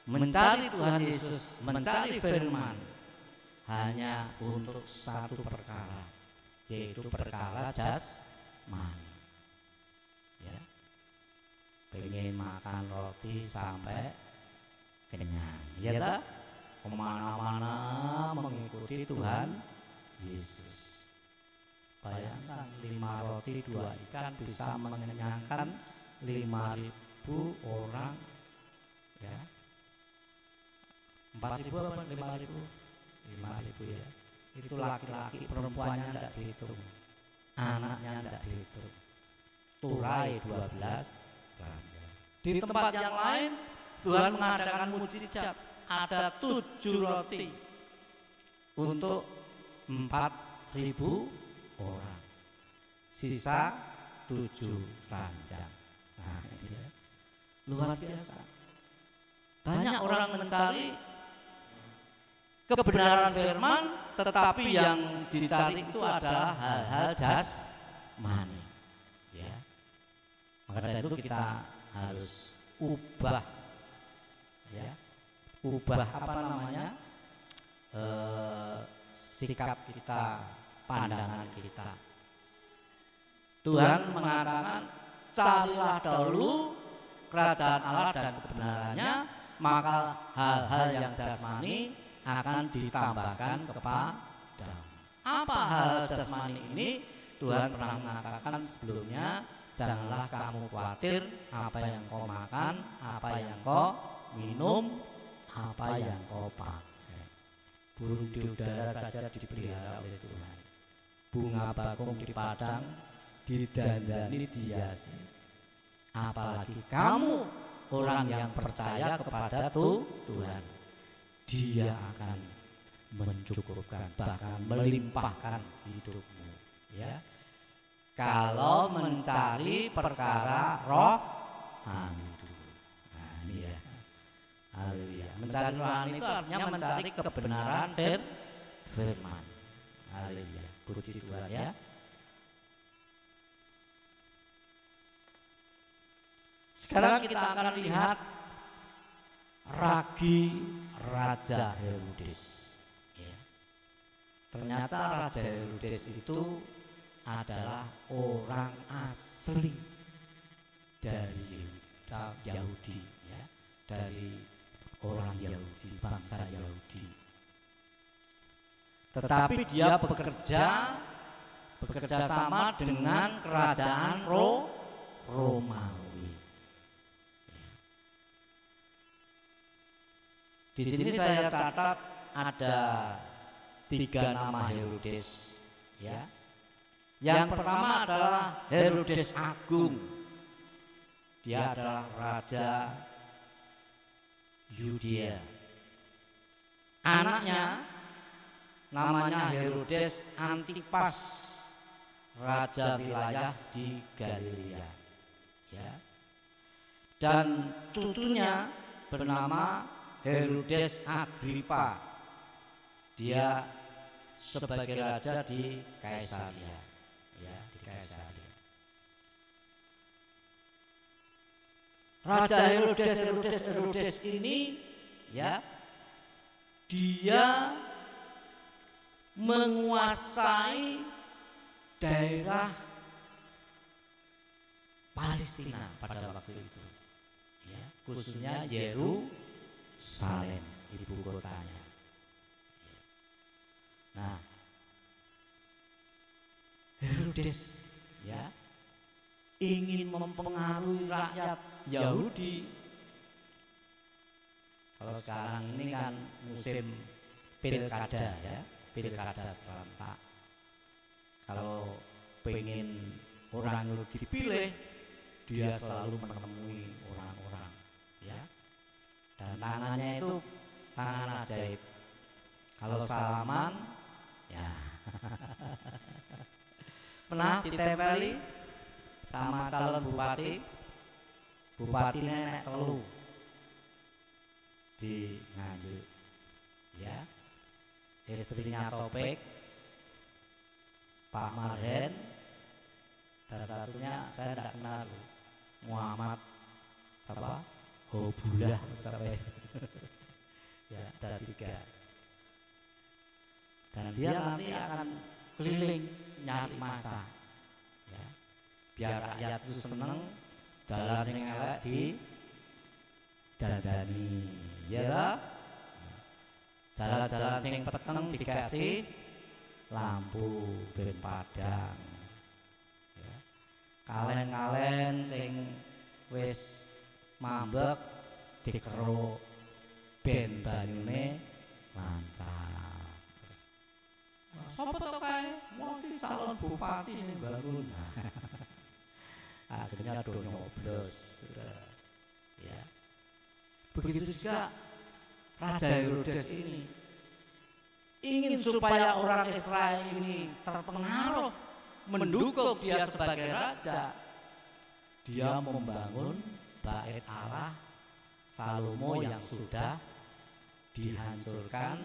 mencari Tuhan Yesus, mencari firman hanya untuk satu perkara, yaitu perkara jasmani. Ya. Pengen makan roti sampai kenyang, ya tak? Kemana-mana mengikuti Tuhan Yesus. Bayangkan 5 roti 2 ikan bisa mengenyangkan 5.000 orang, ya. 4.000 apa 5.000? 5.000 ya. Itu laki-laki, perempuannya tidak dihitung, anaknya tidak dihitung. Turai 12 keranjang. Di tempat yang lain Tuhan mengadakan mujizat, ada 7 roti untuk 4.000 orang, sisa 7 keranjang. Nah, ini ya. Luar biasa. Banyak orang mencari kebenaran firman, tetapi yang dicari itu adalah hal-hal jasmani, ya. Maka dari itu kita harus ubah, ya, ubah apa namanya, sikap kita, pandangan kita. Tuhan mengatakan, carilah dahulu kerajaan Allah dan kebenarannya, maka hal-hal yang jasmani akan ditambahkan kepadamu. Apa hal jasmani ini? Tuhan pernah mengatakan sebelumnya, janganlah kamu khawatir apa yang kau makan, apa yang kau minum, apa yang kau pakai. Burung di udara saja dipelihara oleh Tuhan. Bunga bakung di padang didandani dihiasi. Apalagi kamu orang yang percaya kepada Tuhan, Dia akan mencukupkan, bahkan melimpahkan hidupmu, ya. Kalau mencari perkara rohani, nah ini ya, haleluya. Mencari rohani itu artinya mencari kebenaran firman, haleluya. Puji Tuhan ya. Sekarang kita akan lihat ragi Raja Herodes, ya. Ternyata Raja Herodes itu adalah orang asli dari Yahudi, ya, dari orang Yahudi, bangsa Yahudi. Tetapi dia bekerja sama dengan kerajaan Romawi. Di sini saya catat ada 3 nama Herodes, ya. Yang pertama adalah Herodes Agung. Dia adalah raja Yudea. Anaknya namanya Herodes Antipas, raja wilayah di Galilea, ya. Dan cucunya bernama Herodes Agripa. Dia sebagai raja di Kaisaria, ya, di Kaisaria. Raja Herodes ini, ya, dia menguasai daerah Palestina pada waktu itu, ya, khususnya Yerusalem, ibu kotanya. Nah, Herodes, ya, ingin mempengaruhi rakyat Yahudi. Kalau sekarang ini kan musim pilkada, ya, pilkada serentak. Kalau pengen orang Yahudi dipilih, dia selalu menemui orang-orang, ya, dan tangannya itu tangan ajaib. Kalau salaman, ya, pernah ditempeli sama calon bupati nenek telu di Nganjuk, ya, istrinya Topik, Pak Marhen, dan satunya saya tidak kenal, Muhammad siapa? Hobulah sampai ya, ada 3. Dan dia nanti akan keliling nyari masa, ya, biar rakyat itu seneng, dalan sing elek di dandani, ya, jalan-jalan sing peteng dikasih lampu ben padang, ya, kalen-kalen sing wis mambek dikeruk ben banyune lancar. Sopo to kae? Wong iki calon bupati sing bangun. Akhirnya do nyoblos. Ya. Begitu juga Raja Herodes ini ingin supaya orang Israel ini terpengaruh mendukung dia sebagai raja. Dia membangun bait Allah Salomo yang sudah dihancurkan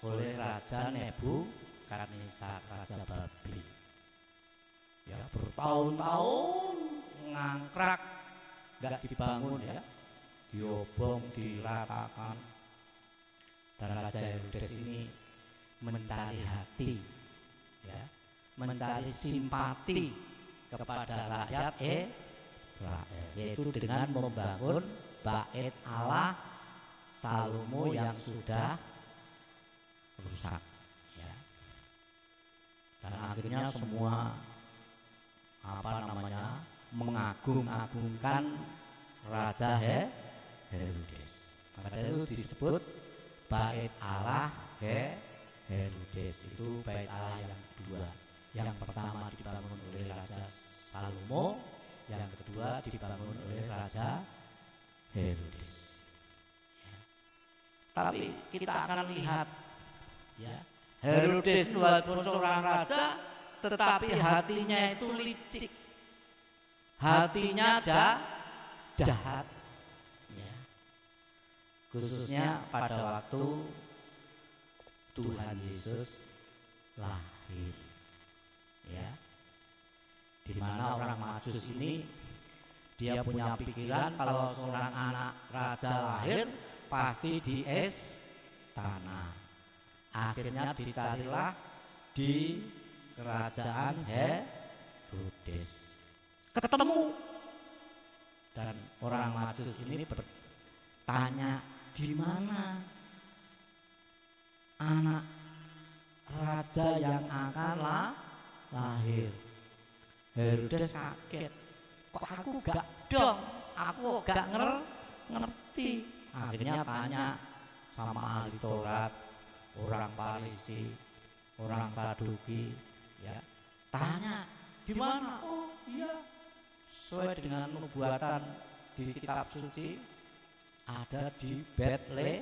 oleh Raja Nebukadnezar, Raja Babel. Ya, bertahun-tahun ngangkrak, nggak dibangun, ya, diobong, diratakan. Dan Raja Herodes ini mencari hati, ya, mencari simpati kepada rakyat Israel, yaitu dengan membangun bait Allah Salomo yang sudah rusak, ya. Dan akhirnya semua mengagung-agungkan Raja Herodes. Maka itu disebut bait Allah Herodes. Itu bait Allah yang kedua. Yang pertama dibangun oleh Raja Salomo, yang kedua dibangun oleh Raja Herodes. Ya. Tapi kita akan lihat, ya, Herodes walaupun seorang raja, tetapi hatinya itu licik, hatinya jahat, ya. Khususnya pada waktu Tuhan Yesus lahir, ya, di mana orang Majus ini dia punya pikiran kalau seorang anak raja lahir pasti di istana. Akhirnya dicarilah di kerajaan Herodes. Ketemu, dan orang Majus ini bertanya, di mana anak raja yang akan lahir? Herodes kaget, kok aku gak dong, aku gak ngerti. Akhirnya tanya sama ahli Taurat, orang Farisi, orang Saduki, ya, tanya di mana? Oh iya, sesuai dengan nubuatan di kitab suci ada di Bethlehem.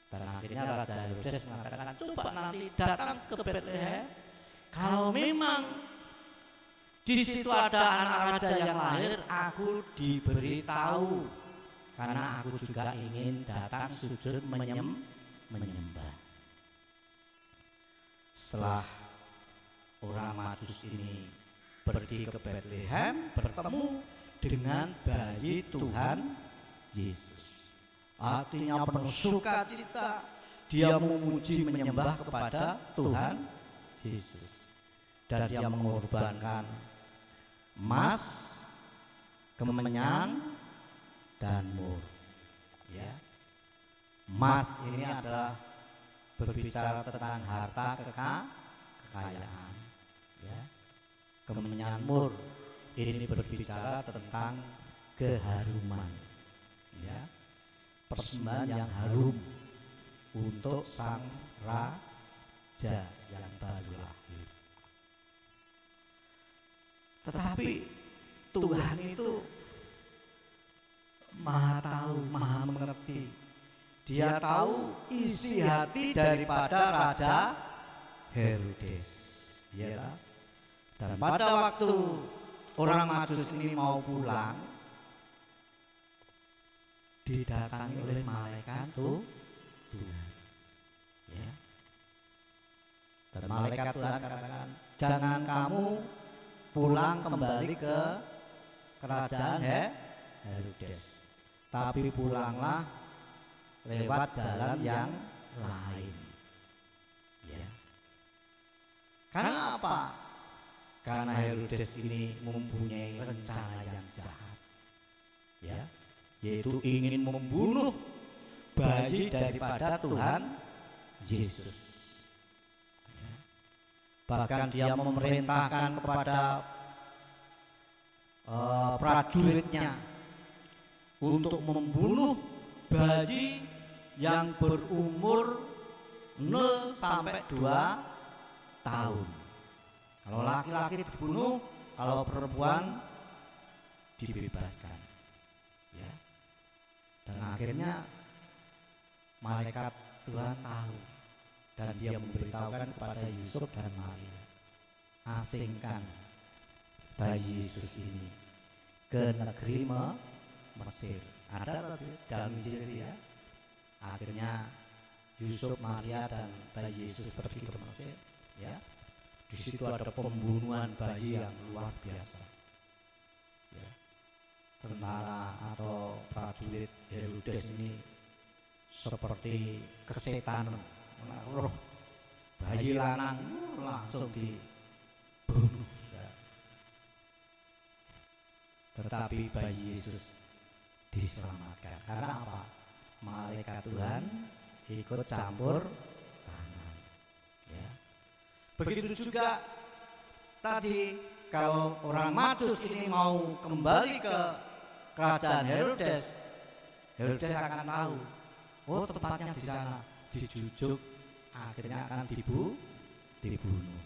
Dan akhirnya Raja Herodes mengatakan, coba nanti datang ke Bethlehem. Kalau memang di situ ada anak raja yang lahir, aku diberitahu, karena aku juga ingin datang sujud menyembah. Setelah orang Majus ini pergi ke Bethlehem, bertemu dengan bayi Tuhan Yesus. Artinya penuh sukacita, dia memuji menyembah kepada Tuhan Yesus. Dan dia mengorbankan emas, kemenyan, dan mur. Ya. Emas ini adalah berbicara tentang harta kekayaan. Ya. Kemenyan mur ini berbicara tentang keharuman. Ya. Persembahan yang harum untuk sang raja yang baru lahir. Tetapi Tuhan itu Maha tahu, Maha mengerti. Dia tahu isi hati daripada Raja Herodes. Ya. Dan pada waktu orang Majus ini mau pulang, didatangi oleh malaikat Tuhan. Ya. Dan malaikat Tuhan katakan, jangan kamu pulang kembali ke kerajaan Herodes, tapi pulanglah lewat jalan yang lain. Ya. Karena apa? Karena Herodes ini mempunyai rencana yang jahat. Ya. Yaitu ingin membunuh bayi daripada Tuhan Yesus. Ya. Bahkan dia memerintahkan kepada prajuritnya untuk membunuh bayi yang berumur 0 sampai 2 tahun. Kalau laki-laki dibunuh, kalau perempuan dibebaskan. Ya. Dan akhirnya malaikat Tuhan tahu, dan dia memberitahukan kepada Yusuf dan Maria, asingkan bayi Yesus ini ke negeri Mesir. Ada dalam Injil ya. Akhirnya Yusuf, Maria dan bayi Yesus pergi ke Mesir. Ya. Di situ ada pembunuhan bayi yang luar biasa. Ya. Tentara atau prajurit Herodes ini seperti kesetanan, roh bayi lanang langsung dibunuh. Ya. Tetapi bayi Yesus diselamatkan. Karena apa? Malaikat Tuhan ikut campur tangan. Ya. Begitu juga tadi, kalau orang Majus ini mau kembali ke kerajaan Herodes, Herodes akan tahu, oh tempatnya di sana, dijujuk, akhirnya akan dibunuh.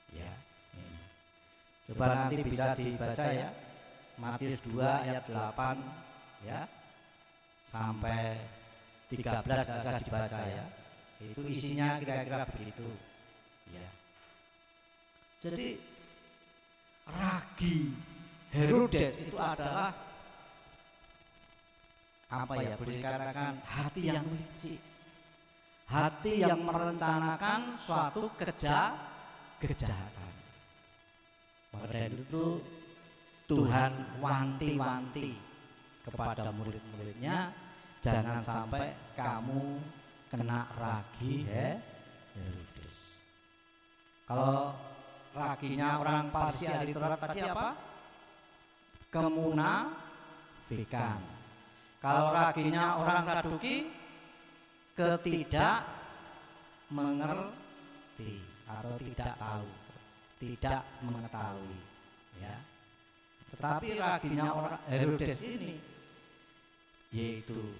Ya. Ini. Coba nanti bisa dibaca ya, Matius 2 ayat 8 ya sampai 13 bisa dibaca ya. Itu isinya kira-kira begitu. Ya. Jadi ragi Herodes itu adalah apa ya, boleh dikatakan hati yang licik, hati yang merencanakan suatu kejahatan. Maka dari itu Tuhan wanti-wanti kepada murid-muridnya, jangan sampai kamu kena ragi Herodes. Kalau raginya orang Parsi ahli Taurat tadi apa? Kemunafikan. Kalau raginya orang Saduki, ketidak mengerti atau tidak tahu, tidak mengetahui, ya. Tetapi raginya orang Herodes ini yaitu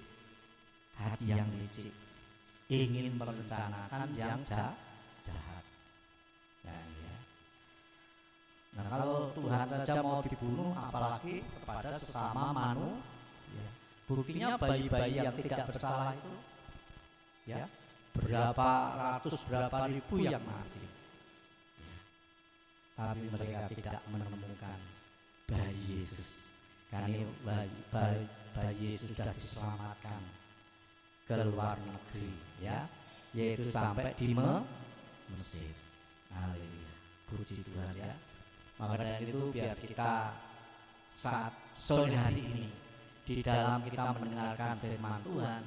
hati yang licik, ingin merencanakan yang jahat. Ya. Nah, kalau Tuhan saja mau dibunuh, apalagi kepada sesama manusia. Buktinya bayi-bayi yang tidak bersalah itu, ya, berapa ratus, berapa ribu yang mati. Ya. Tapi mereka tidak menemukan bayi Yesus. Karena bayi Yesus sudah diselamatkan ke luar negeri, ya, yaitu sampai di Mesir. Haleluya, puji Tuhan, ya. Maka dari itu biar kita saat sore hari ini di dalam kita mendengarkan firman Tuhan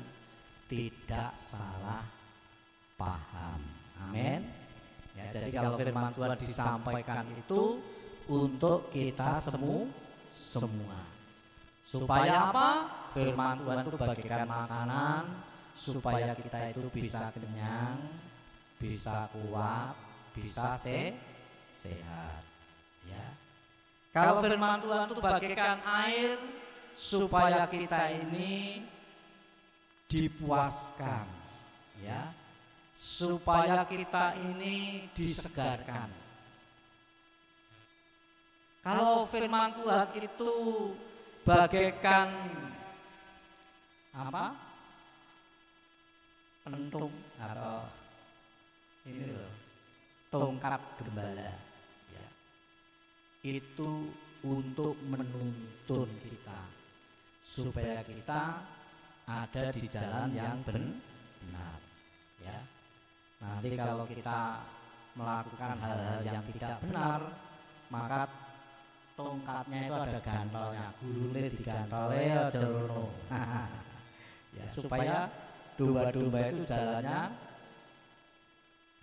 tidak salah paham. Amin. Ya, jadi kalau firman Tuhan disampaikan itu untuk kita semua. Supaya apa? Firman Tuhan itu bagaikan makanan, supaya kita itu bisa kenyang, bisa kuat, bisa sehat. Ya. Kalau firman Tuhan itu bagaikan air, supaya kita ini dipuaskan, ya, supaya kita ini disegarkan. Kalau firman Tuhan itu bagaikan apa? Pentung atau ini loh, tongkat gembala, ya. Itu untuk menuntun kita supaya kita ada di jalan yang benar, ya. Nanti kalau kita melakukan hal-hal yang tidak benar, maka tongkatnya itu ada gantolnya, gulune digantole aja ngono. Ya, supaya domba-domba itu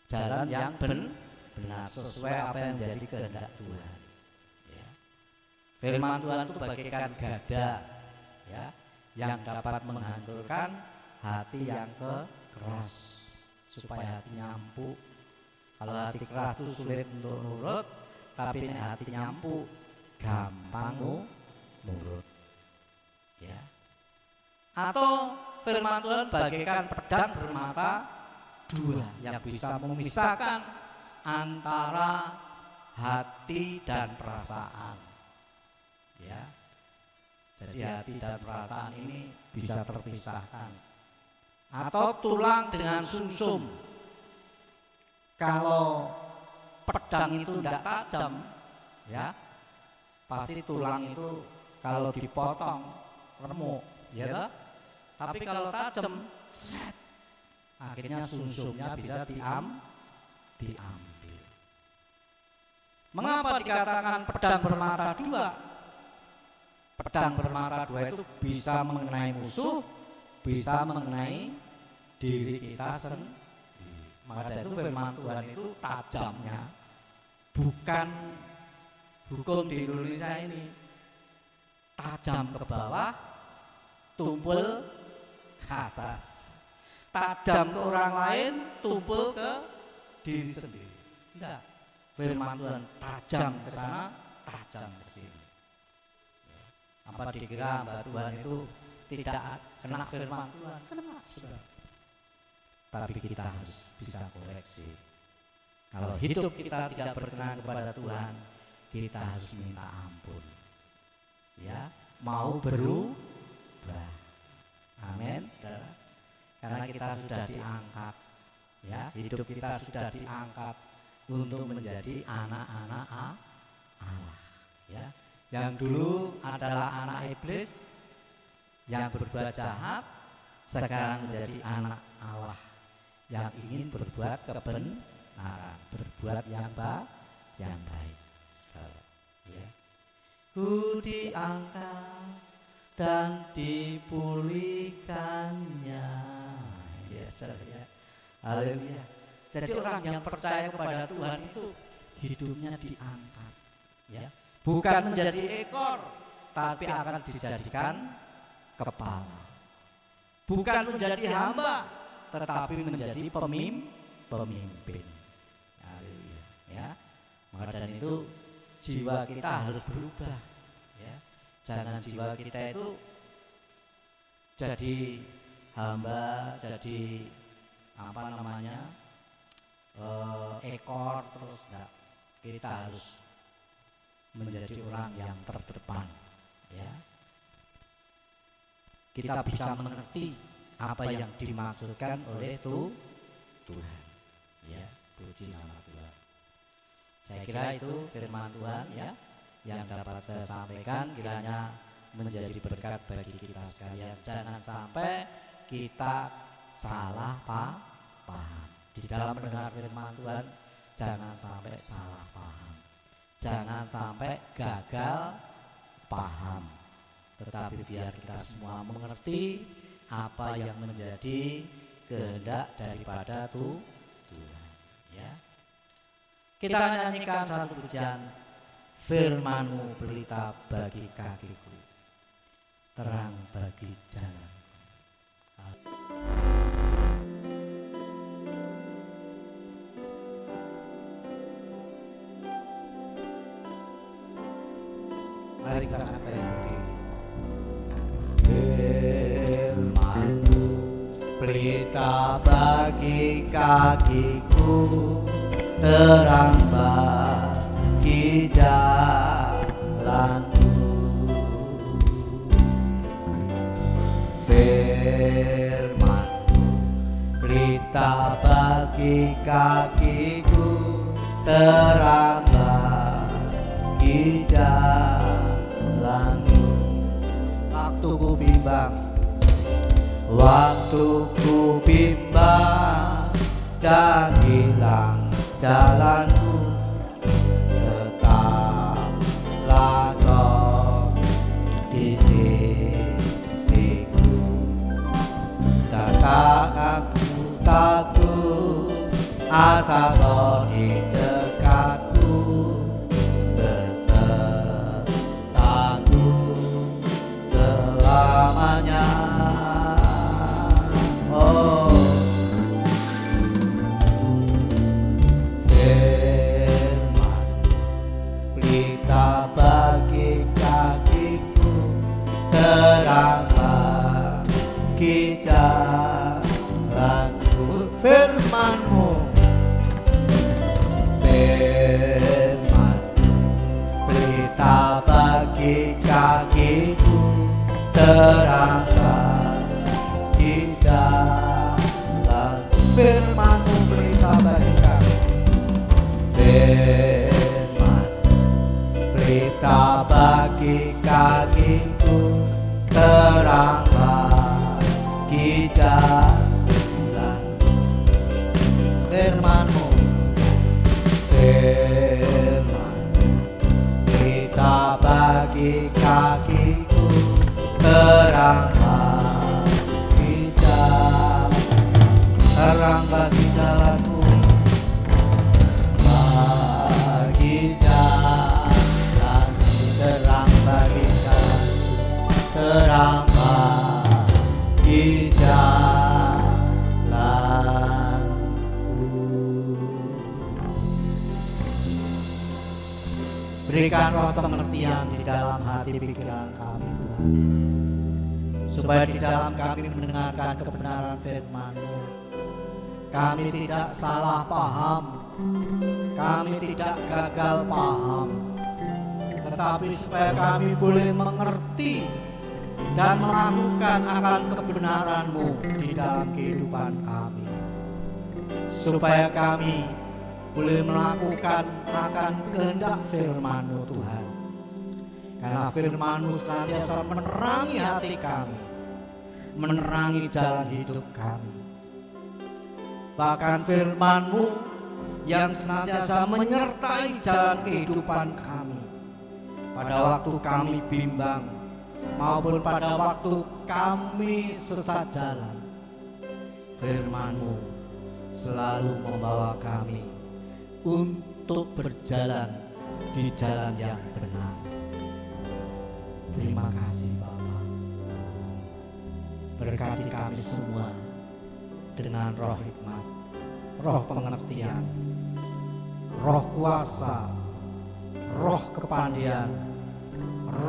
jalan yang benar, sesuai apa yang menjadi kehendak Tuhan. Ya. Firman Tuhan itu bagaikan gada, ya, yang dapat menghancurkan hati yang keras, supaya hatinya empuk. Kalau hati keras itu sulit untuk nurut, tapi hatinya empuk gampang nurut, ya. Atau firman Tuhan bagaikan pedang bermata dua yang bisa memisahkan antara hati dan perasaan, ya. Jadi hati dan perasaan ini bisa terpisahkan. Atau tulang dengan sumsum. Kalau pedang itu tidak tajam, ya, pasti tulang itu kalau dipotong remuk, ya. Tapi kalau tajam, akhirnya sumsumnya bisa diambil. Mengapa dikatakan pedang bermata dua? Pedang bermata dua itu bisa mengenai musuh, bisa mengenai diri kita sendiri. Maka dari itu firman Tuhan itu tajamnya bukan hukum di Indonesia ini tajam ke bawah, tumpul ke atas, tajam ke orang lain, tumpul ke diri sendiri. Tidak, firman Tuhan tajam ke sana, tajam ke sini. Apa dikira hamba Tuhan itu tidak kena firman Tuhan? Kena, sudah. Tapi kita harus bisa koreksi. Kalau hidup kita tidak berkenan kepada Tuhan, kita harus minta ampun, ya, mau berubah. Amin, saudara. Karena kita sudah diangkat, ya, hidup kita sudah diangkat untuk menjadi anak-anak Allah, ya. Yang dulu adalah anak iblis yang berbuat jahat, sekarang menjadi anak Allah yang ingin berbuat kebenaran, berbuat yang baik. Ya. Ku diangkat dan dipulihkannya. Yes. Ya. Haleluya. Jadi orang yang percaya kepada Tuhan itu hidupnya diangkat, ya. Bukan menjadi ekor, tapi akan dijadikan kepala. Bukan menjadi hamba, tetapi menjadi pemimpin. Haleluya, ya. Maka dari itu jiwa kita harus berubah, ya. Jangan jiwa kita itu jadi hamba, jadi ekor terus. Enggak. Kita harus menjadi orang yang terdepan, ya. Kita bisa mengerti apa yang dimaksudkan oleh Tuhan, ya. Puji nama Tuhan. Saya kira itu firman Tuhan, ya, yang dapat saya sampaikan, kiranya menjadi berkat bagi kita sekalian. Jangan sampai kita salah paham di dalam mendengar firman Tuhan. Jangan sampai salah paham, jangan sampai gagal paham, tetapi biar kita semua mengerti apa yang menjadi kehendak daripada Tuhan, ya. Kita nyanyikan satu pujian, firman-Mu pelita bagi kakiku, terang bagi jalan. Mari kita angkat yang berdiri. Firman-Mu pelita bagi kakiku, terang bagi jalanku. Firman-Mu pelita bagi kakiku, terang bagi jalanku. Waktu ku bimbang, waktu ku bimbang dan hilang jalanku, tetaplah Kau di sisiku. Tak aku takut, asal Kau di dekatku, besertaku selamanya. Oh, firman pelita bagi kakiku, terang bagi jalanku. Firman-Mu, firman pelita bagi kakiku, terang bagi jalanku. Firman-Mu pelita bagi kakiku, firman pelita bagi kakiku, terang bagi jalanku. Firman-Mu, firman pelita bagi kakiku, terang bagi jalan, terang bagi jalanku, bagi jalan, terang bagi jalanku, terang bagi jalanku. Berikan roh pengertian di dalam hati pikiran kami, Tuhan, supaya di dalam kami mendengarkan kebenaran firman-Mu, kami tidak salah paham, kami tidak gagal paham, tetapi supaya kami boleh mengerti dan melakukan akan kebenaran-Mu di dalam kehidupan kami, supaya kami boleh melakukan akan kehendak firman-Mu, Tuhan. Karena firman-Mu senantiasa menerangi hati kami, menerangi jalan hidup kami. Bahkan firman-Mu yang senantiasa menyertai jalan kehidupan kami, pada waktu kami bimbang maupun pada waktu kami sesat jalan. firman-Mu selalu membawa kami untuk berjalan di jalan yang benar. Terima kasih Bapa. Berkati kami semua dengan roh hikmat, roh pengertian, roh kuasa, roh kepandaian,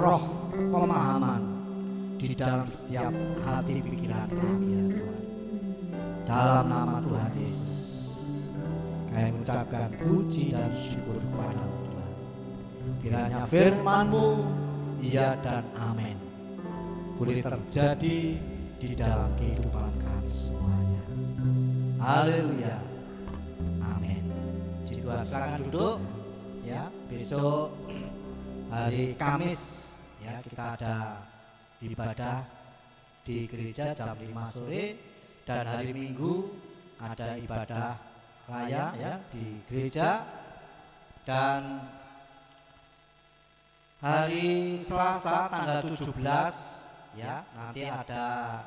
roh pemahaman di dalam setiap hati pikiran kami ya Tuhan. Dalam nama Tuhan Yesus kami mengucapkan puji dan syukur kepada-Mu Tuhan. Kiranya firman-Mu iya dan amin boleh terjadi di dalam kehidupan kami semuanya. Haleluya. Amin. Puji Tuhan. Silakan duduk ya. Besok hari Kamis ya kita ada ibadah di gereja jam 5 sore, dan hari Minggu ada ibadah raya ya di gereja, dan hari Selasa tanggal 17 ya nanti ada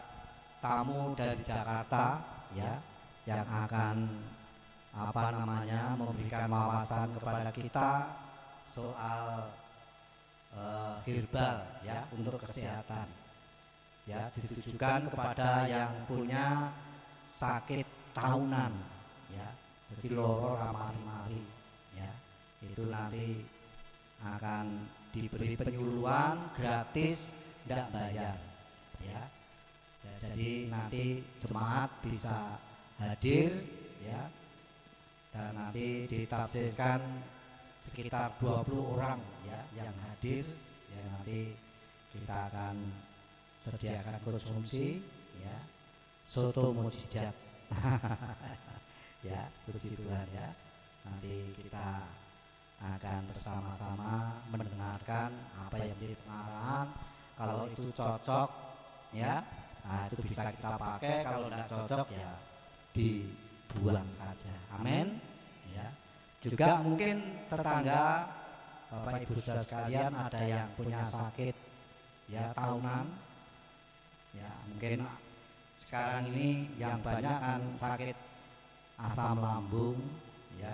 tamu dari Jakarta ya yang akan memberikan wawasan kepada kita soal herbal ya untuk kesehatan ya, ditujukan kepada yang punya sakit tahunan ya, jadi loro ramari-mari ya, itu nanti akan diberi penyuluhan gratis, enggak bayar ya. Jadi nanti jemaat bisa hadir ya, dan nanti ditafsirkan sekitar 20 orang ya yang hadir ya, nanti kita akan sediakan konsumsi ya, soto mujizat ya, puji Tuhan ya. Nanti kita akan bersama-sama mendengarkan apa yang menjadi pengarahan. Kalau itu cocok ya, nah itu bisa kita pakai. Kalau tidak cocok ya dibuang saja. Amin ya. Juga mungkin tetangga Bapak Ibu Saudara sekalian ada yang punya sakit ya tahunan ya, mungkin sekarang ini yang banyak kan sakit asam lambung ya,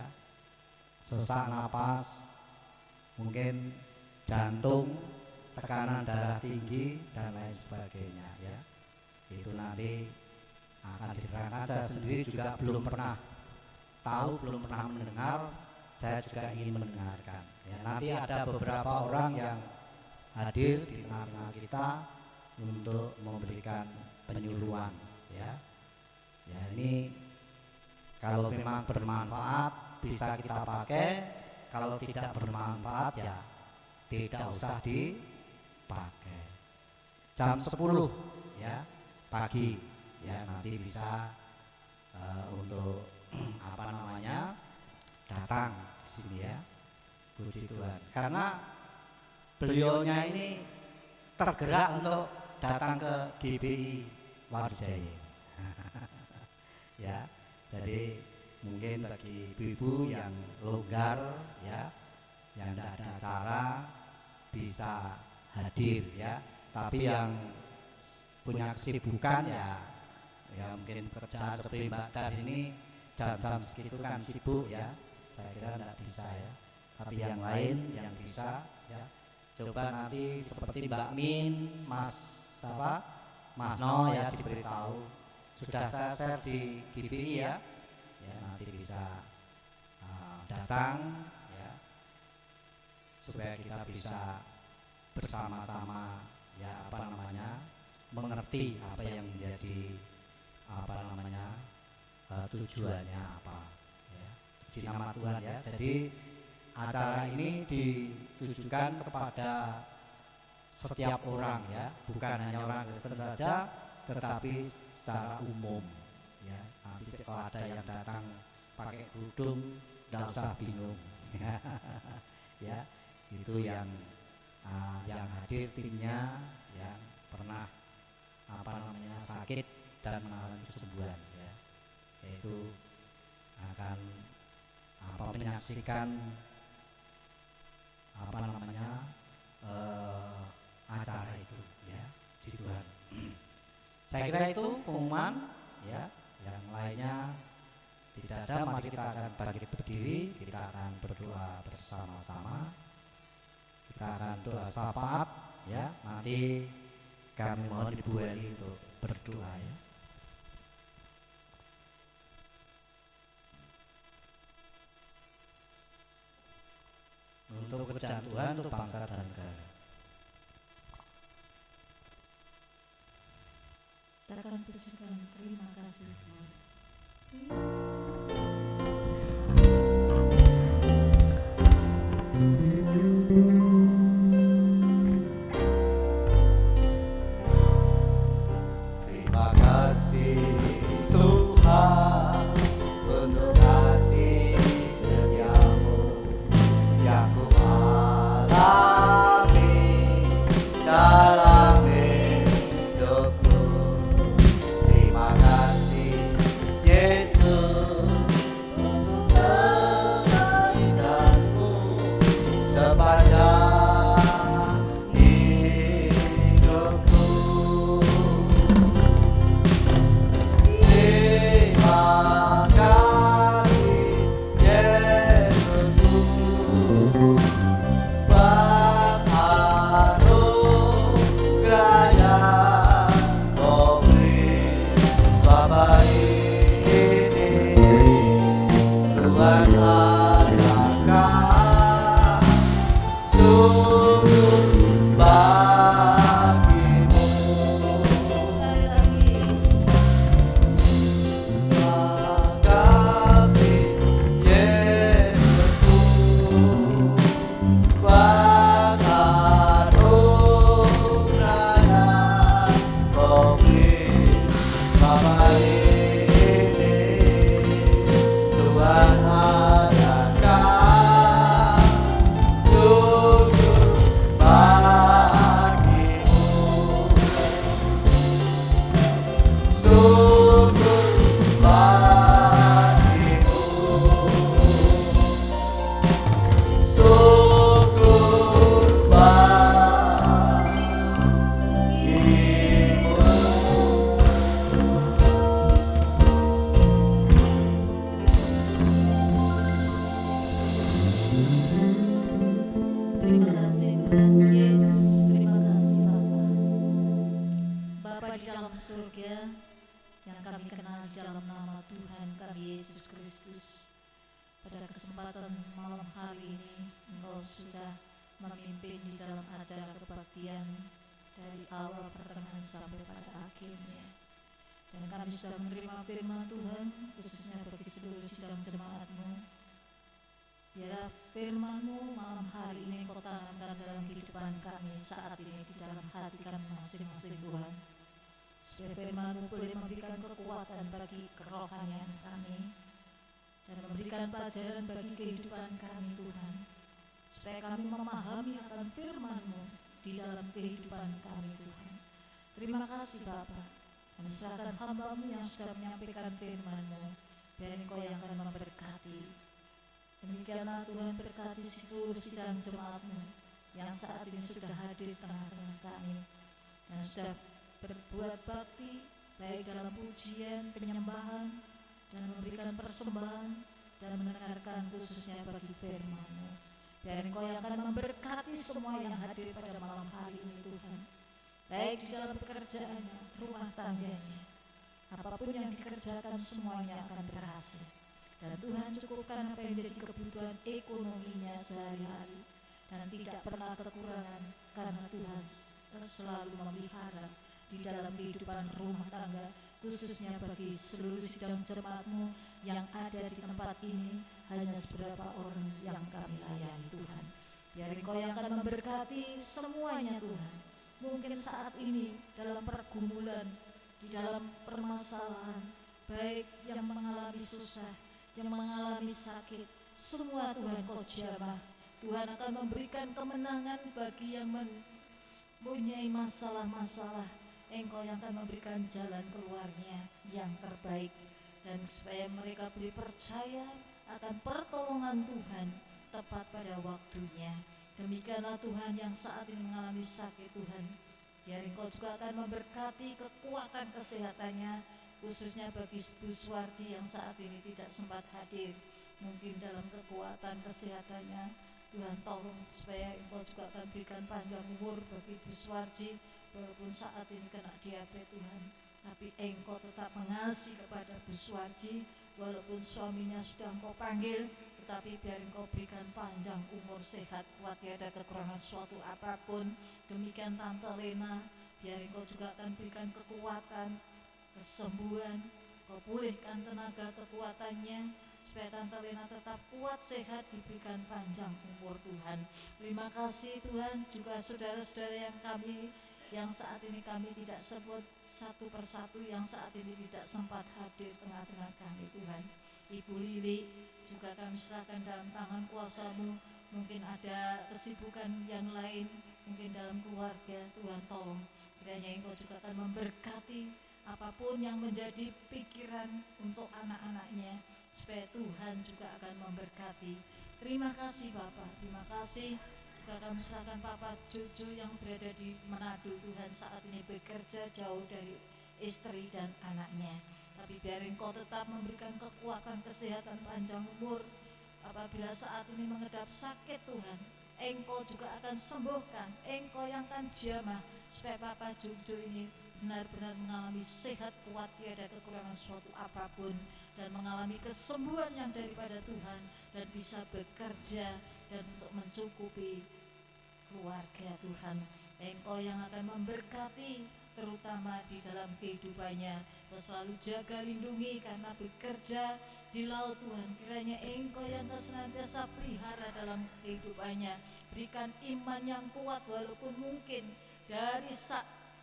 sesak napas, mungkin jantung, tekanan darah tinggi dan lain sebagainya ya. Itu nanti akan diterangkan. Saya sendiri juga belum pernah tahu, belum pernah mendengar, saya juga ingin mendengarkan ya. Nanti ada beberapa orang yang hadir di tengah-tengah kita untuk memberikan penyuluhan ya. Ya ini kalau memang bermanfaat bisa kita pakai, kalau tidak bermanfaat ya tidak usah dipakai. Jam 10 ya pagi ya, nanti bisa untuk datang di sini ya. Puji Tuhan. Karena beliaunya ini tergerak untuk datang ke GBI Warujayi. Ya, jadi mungkin bagi ibu-ibu yang longgar ya, yang tidak ada acara bisa hadir ya. Tapi yang punya kesibukan ya mungkin pekerjaan seperti Mbak Dar ini jam-jam segitu kan sibuk ya, saya kira tidak bisa ya. Tapi yang lain yang bisa ya, coba nanti seperti Mbak Min, Mas No ya diberitahu, sudah saya share di GBI ya, nanti bisa datang ya, supaya kita bisa bersama-sama ya mengerti apa yang menjadi tujuannya apa ya. Puji nama Tuhan ya. Jadi acara ini ditujukan kepada setiap orang ya, bukan hanya orang Kristen saja, tetapi secara umum ya. Nanti kalau ada yang datang pakai kerudung, tidak usah bingung ya. Itu yang hadir timnya yang pernah sakit dan mengalami kesembuhan ya, yaitu akan menyaksikan acara itu ya. Puji Tuhan. Saya kira itu pengumuman ya. yang lainnya tidak ada, mari kita akan bangkit berdiri, kita akan berdoa bersama-sama. Kita akan doa syafaat ya. Nanti kami mohon Ibu Eli untuk berdoa ya. Untuk kerajaan Tuhan, untuk bangsa dan negara. Kita akan pujikan terima kasih. Terima kasih Tuhan untuk kasih setiamu yang ku alami dalam hidupku. Terima kasih Yesus untuk kebaikanmu sepanjang hidupku. Terima kasih Yesusku, buat anugerah yang Kau beri selama ini. Tuhan adakan sungguh bagimu. Sekali lagi. Terima kasih Yesusku, buat anugerah yang Kau beri selama ini. Tuhan adakan sungguh bagimu, sungguh bagimu, sungguh bagimu. Terima kasih Tuhan Yesus, terima kasih Bapa. Bapa di dalam surga, yang kami kenal di dalam nama Tuhan kami Yesus Kristus. Pada kesempatan malam hari ini, Engkau sudah memimpin di dalam acara kebaktian dari awal pertengahan sampai pada akhirnya. Dan kami sudah menerima firman Tuhan, khususnya bagi seluruh sidang jemaat-Mu. Biarlah firman-Mu malam hari ini Kau tanamkan dalam kehidupan kami saat ini di dalam hati kami masing-masing Tuhan. Supaya firman-Mu boleh memberikan kekuatan bagi kerohanian kami dan memberikan pelajaran bagi kehidupan kami Tuhan. Supaya kami memahami akan firman-Mu di dalam kehidupan kami Tuhan. Terima kasih Bapa. Kami serahkan hamba-Mu yang sudah menyampaikan firman-Mu. Biar Engkau yang akan memberkati. Demikianlah Tuhan, berkati seluruh sidang jemaat-Mu yang saat ini sudah hadir di tengah-tengah kami, yang sudah berbuat bakti baik dalam pujian, penyembahan, dan memberikan persembahan dan mendengarkan khususnya bagi firman-Mu. Biar Engkau yang akan memberkati semua yang hadir pada malam hari ini Tuhan, baik di dalam pekerjaannya, rumah tangganya, apapun yang dikerjakan semuanya akan berhasil. Dan Tuhan cukupkan apa yang menjadi kebutuhan ekonominya sehari-hari, dan tidak pernah kekurangan karena Tuhan selalu memelihara di dalam kehidupan rumah tangga, khususnya bagi seluruh sidang jemaat-Mu yang ada di tempat ini. Hanya seberapa orang yang kami layani Tuhan. Biar Engkau yang akan memberkati semuanya Tuhan. Mungkin saat ini dalam pergumulan, di dalam permasalahan, baik yang mengalami susah, yang mengalami sakit, semua Tuhan Kau jamah. Tuhan akan memberikan kemenangan bagi yang mempunyai masalah-masalah. Engkau yang akan memberikan jalan keluarnya yang terbaik. Dan supaya mereka boleh percaya akan pertolongan Tuhan tepat pada waktunya. Demikianlah Tuhan yang saat ini mengalami sakit Tuhan. Biar Engkau juga akan memberkati kekuatan kesehatannya khususnya bagi Bu Suwarji yang saat ini tidak sempat hadir, mungkin dalam kekuatan kesehatannya. Tuhan tolong supaya Engkau juga akan berikan panjang umur bagi Bu Suwarji, walaupun saat ini kena diabetes Tuhan, tapi Engkau tetap mengasihi kepada Bu Suwarji, walaupun suaminya sudah Engkau panggil, tetapi biar Engkau berikan panjang umur, sehat, kuat, tiada kekurangan suatu apapun. Demikian Tante Lena, biar Engkau juga akan berikan kekuatan, kesembuhan, Kau pulihkan tenaga kekuatannya, supaya Tante Lena tetap kuat, sehat, diberikan panjang umur Tuhan. Terima kasih Tuhan, juga saudara-saudara yang saat ini kami tidak sebut satu persatu, yang saat ini tidak sempat hadir tengah-tengah kami Tuhan. Ibu Lili juga kami serahkan dalam tangan kuasa-Mu. Mungkin ada kesibukan yang lain, mungkin dalam keluarga, Tuhan tolong kiranya Engkau juga akan memberkati apapun yang menjadi pikiran untuk anak-anaknya, supaya Tuhan juga akan memberkati. Terima kasih Bapak, terima kasih. Juga kami serahkan Papa Jojo yang berada di Manado Tuhan, saat ini bekerja jauh dari istri dan anaknya. Tapi biar Engkau tetap memberikan kekuatan, kesehatan, panjang umur. Apabila saat ini mengedap sakit Tuhan, Engkau juga akan sembuhkan, Engkau yang akan jamah, supaya Papa Jojo ini benar-benar mengalami sehat, kuat, tiada kekurangan suatu apapun, dan mengalami kesembuhan yang daripada Tuhan, dan bisa bekerja dan untuk mencukupi keluarga Tuhan. Engkau yang akan memberkati, terutama di dalam kehidupannya. Kau selalu jaga, lindungi karena bekerja di laut Tuhan. Kiranya Engkau yang senantiasa pelihara dalam kehidupannya. Berikan iman yang kuat, walaupun mungkin dari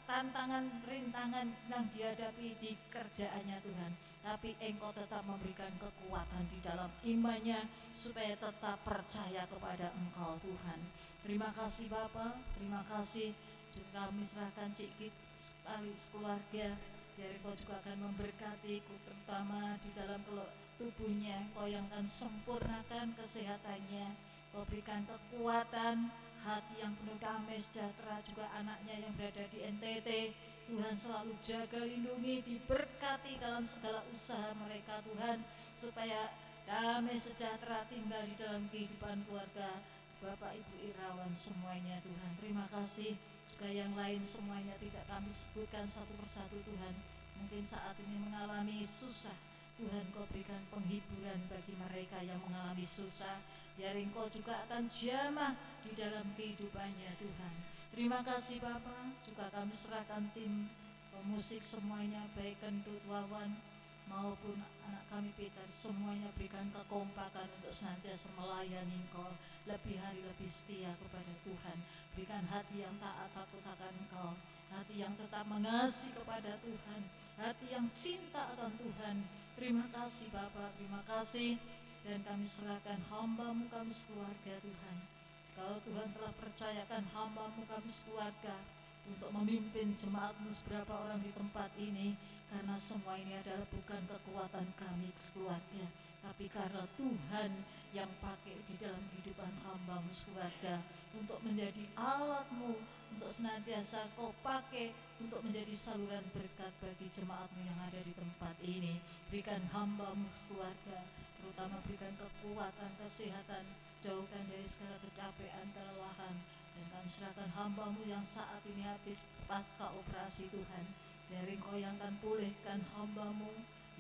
tantangan, rintangan yang dihadapi di kerjaannya Tuhan, tapi Engkau tetap memberikan kekuatan di dalam imannya, supaya tetap percaya kepada Engkau Tuhan. Terima kasih Bapa, terima kasih. Juga kami serahkan Cikit sekali keluarga, biar Engkau juga akan memberkati, terutama di dalam tubuhnya. Engkau yang akan sempurnakan kesehatannya, Kau berikan kekuatan, hati yang penuh damai sejahtera. Juga anaknya yang berada di NTT, Tuhan selalu jaga, lindungi, diberkati dalam segala usaha mereka Tuhan, supaya damai sejahtera tinggal di dalam kehidupan keluarga Bapak Ibu Irawan semuanya Tuhan. Terima kasih. Juga yang lain semuanya tidak kami sebutkan satu persatu Tuhan, mungkin saat ini mengalami susah, Tuhan Kau berikan penghiburan bagi mereka yang mengalami susah, biar Engkau juga akan jamah di dalam kehidupannya Tuhan. Terima kasih Bapa. Juga kami serahkan tim musik semuanya, baik Kendut, Wawan maupun anak kami Peter, semuanya berikan kekompakan untuk senantiasa melayani Engkau, lebih hari lebih setia kepada Tuhan. Berikan hati yang taat takut akan Engkau, hati yang tetap mengasihi kepada Tuhan, hati yang cinta akan Tuhan. Terima kasih Bapa, terima kasih. Dan kami serahkan hamba-Mu kami sekeluarga Tuhan. Kalau Tuhan telah percayakan hamba-Mu kami sekeluarga untuk memimpin jemaat-Mu seberapa orang di tempat ini, karena semua ini adalah bukan kekuatan kami sekeluarga, tapi karena Tuhan yang pakai di dalam kehidupan hamba-Mu sekeluarga, untuk menjadi alat-Mu, untuk senantiasa Kau pakai untuk menjadi saluran berkat bagi jemaat-Mu yang ada di tempat ini. Berikan hamba-Mu sekeluarga, terutama berikan kekuatan, kesehatan, jauhkan dari segala kecapean, kelelahan, dan kami serahkan hamba-Mu yang saat ini habis pasca operasi Tuhan. Dari Engkau yang akan pulihkan hamba-Mu,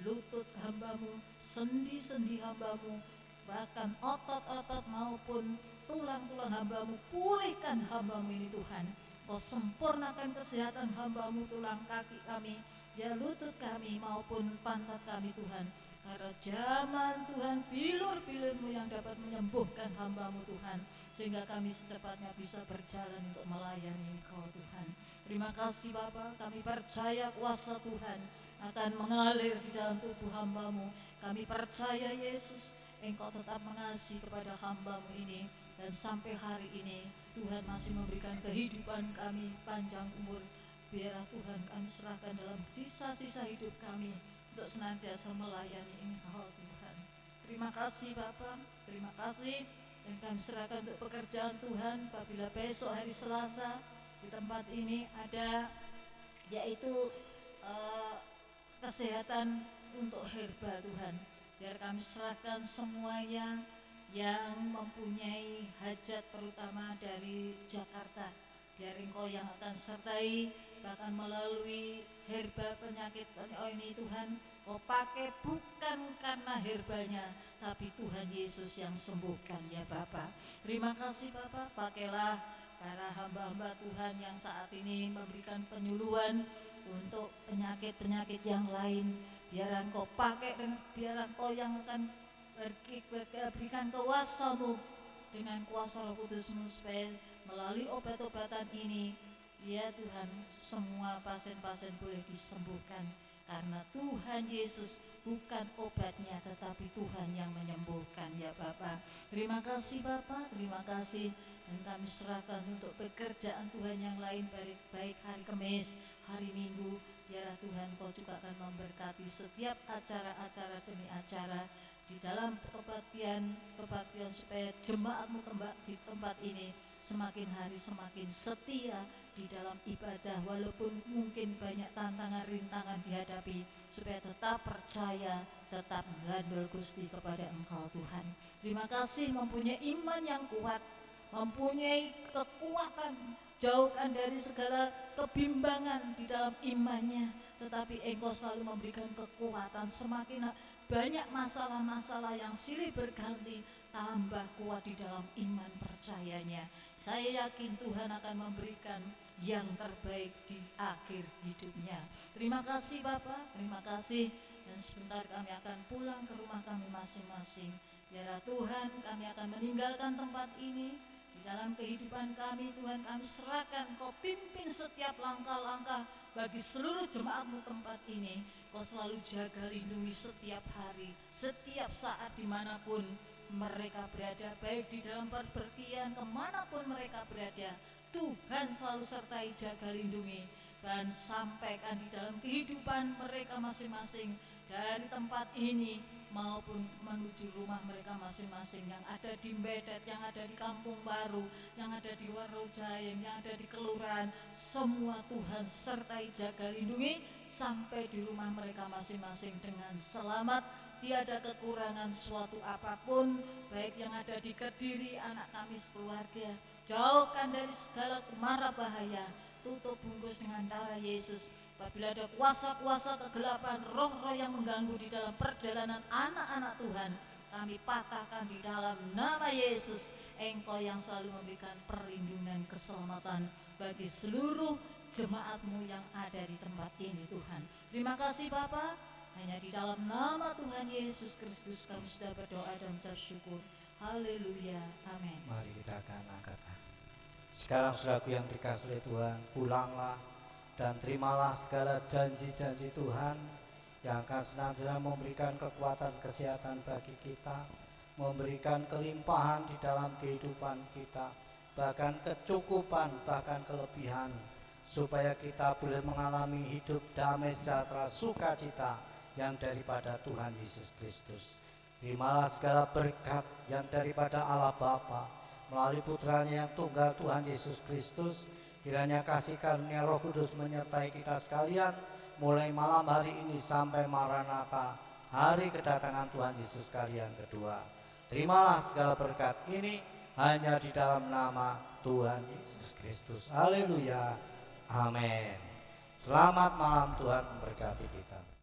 lutut hamba-Mu, sendi-sendi hamba-Mu, bahkan otot-otot maupun tulang-tulang hamba-Mu. Pulihkan hamba-Mu ini Tuhan. Kau sempurnakan kesehatan hamba-Mu, tulang kaki kami, ya lutut kami maupun pantat kami Tuhan. Karena zaman Tuhan, bilur-bilur-Mu yang dapat menyembuhkan hamba-Mu Tuhan, sehingga kami secepatnya bisa berjalan untuk melayani Engkau Tuhan. Terima kasih Bapa, kami percaya kuasa Tuhan akan mengalir di dalam tubuh hamba-Mu. Kami percaya Yesus, Engkau tetap mengasihi kepada hamba-Mu ini, dan sampai hari ini Tuhan masih memberikan kehidupan kami panjang umur. Biarlah Tuhan kami serahkan dalam sisa-sisa hidup kami untuk senantiasa melayani Engkau Tuhan. Terima kasih Bapa, terima kasih. Dan kami serahkan untuk pekerjaan Tuhan. Apabila besok hari Selasa di tempat ini ada yaitu kesehatan untuk herba Tuhan. Biar kami serahkan semuanya yang mempunyai hajat terutama dari Jakarta. Biar Engkau yang akan sertai, bahkan melalui herba penyakit ini Tuhan, Kau pakai bukan karena herbanya, tapi Tuhan Yesus yang sembuhkan ya Bapa. Terima kasih Bapa, pakailah para hamba-hamba Tuhan yang saat ini memberikan penyuluhan untuk penyakit-penyakit yang lain. Biar Engkau pakai dan biar Engkau yang akan berikan kuasa-Mu dengan kuasa Roh Kudus-Mu supaya melalui obat-obatan ini, ya Tuhan, semua pasien-pasien boleh disembuhkan. Karena Tuhan Yesus bukan obatnya, tetapi Tuhan yang menyembuhkan ya Bapa. Terima kasih Bapa, terima kasih. Dan kami serahkan untuk pekerjaan Tuhan yang lain, baik hari Kamis, hari Minggu. Biarlah Tuhan Kau juga akan memberkati setiap acara-acara demi acara di dalam kebaktian supaya jemaat-Mu di tempat ini semakin hari semakin setia di dalam ibadah, walaupun mungkin banyak tantangan rintangan dihadapi, supaya tetap percaya, tetap menggandul Gusti kepada Engkau Tuhan. Terima kasih mempunyai iman yang kuat, mempunyai kekuatan, jauhkan dari segala kebimbangan di dalam imannya, tetapi Engkau selalu memberikan kekuatan. Semakin banyak masalah-masalah yang silih berganti, tambah kuat di dalam iman percayanya. Saya yakin Tuhan akan memberikan yang terbaik di akhir hidupnya. Terima kasih Bapak, terima kasih. Dan sebentar kami akan pulang ke rumah kami masing-masing. Biarlah Tuhan, kami akan meninggalkan tempat ini. Di dalam kehidupan kami, Tuhan, kami serahkan. Kau pimpin setiap langkah-langkah bagi seluruh jemaat-Mu tempat ini. Kau selalu jaga lindungi setiap hari, setiap saat dimanapun mereka berada, baik di dalam perpergian kemanapun mereka berada. Tuhan selalu sertai, jaga lindungi, dan sampaikan di dalam kehidupan mereka masing-masing dari tempat ini maupun menuju rumah mereka masing-masing, yang ada di Medet, yang ada di Kampung Baru, yang ada di Warojayeng, yang ada di kelurahan. Semua Tuhan sertai, jaga lindungi sampai di rumah mereka masing-masing dengan selamat, tiada kekurangan suatu apapun, baik yang ada di Kediri, anak kami sekeluarga. Jauhkan dari segala mara bahaya, tutup bungkus dengan darah Yesus. Apabila ada kuasa-kuasa kegelapan, roh-roh yang mengganggu di dalam perjalanan anak-anak Tuhan, kami patahkan di dalam nama Yesus. Engkau yang selalu memberikan perlindungan keselamatan bagi seluruh jemaat-Mu yang ada di tempat ini Tuhan. Terima kasih Bapa, hanya di dalam nama Tuhan Yesus Kristus kami sudah berdoa dan mengucap syukur. Haleluya, amin. Mari kita akan angkat. Sekarang saudaraku yang dikasihi oleh Tuhan, pulanglah dan terimalah segala janji-janji Tuhan yang akan senantiasa memberikan kekuatan kesehatan bagi kita, memberikan kelimpahan di dalam kehidupan kita, bahkan kecukupan, bahkan kelebihan, supaya kita boleh mengalami hidup damai sejahtera sukacita yang daripada Tuhan Yesus Kristus. Terimalah segala berkat yang daripada Allah Bapa melalui putranya yang tunggal Tuhan Yesus Kristus. Kiranya kasih karunia Roh Kudus menyertai kita sekalian mulai malam hari ini sampai Maranatha, hari kedatangan Tuhan Yesus kalian kedua. Terimalah segala berkat ini hanya di dalam nama Tuhan Yesus Kristus. Haleluya, amin. Selamat malam, Tuhan memberkati kita.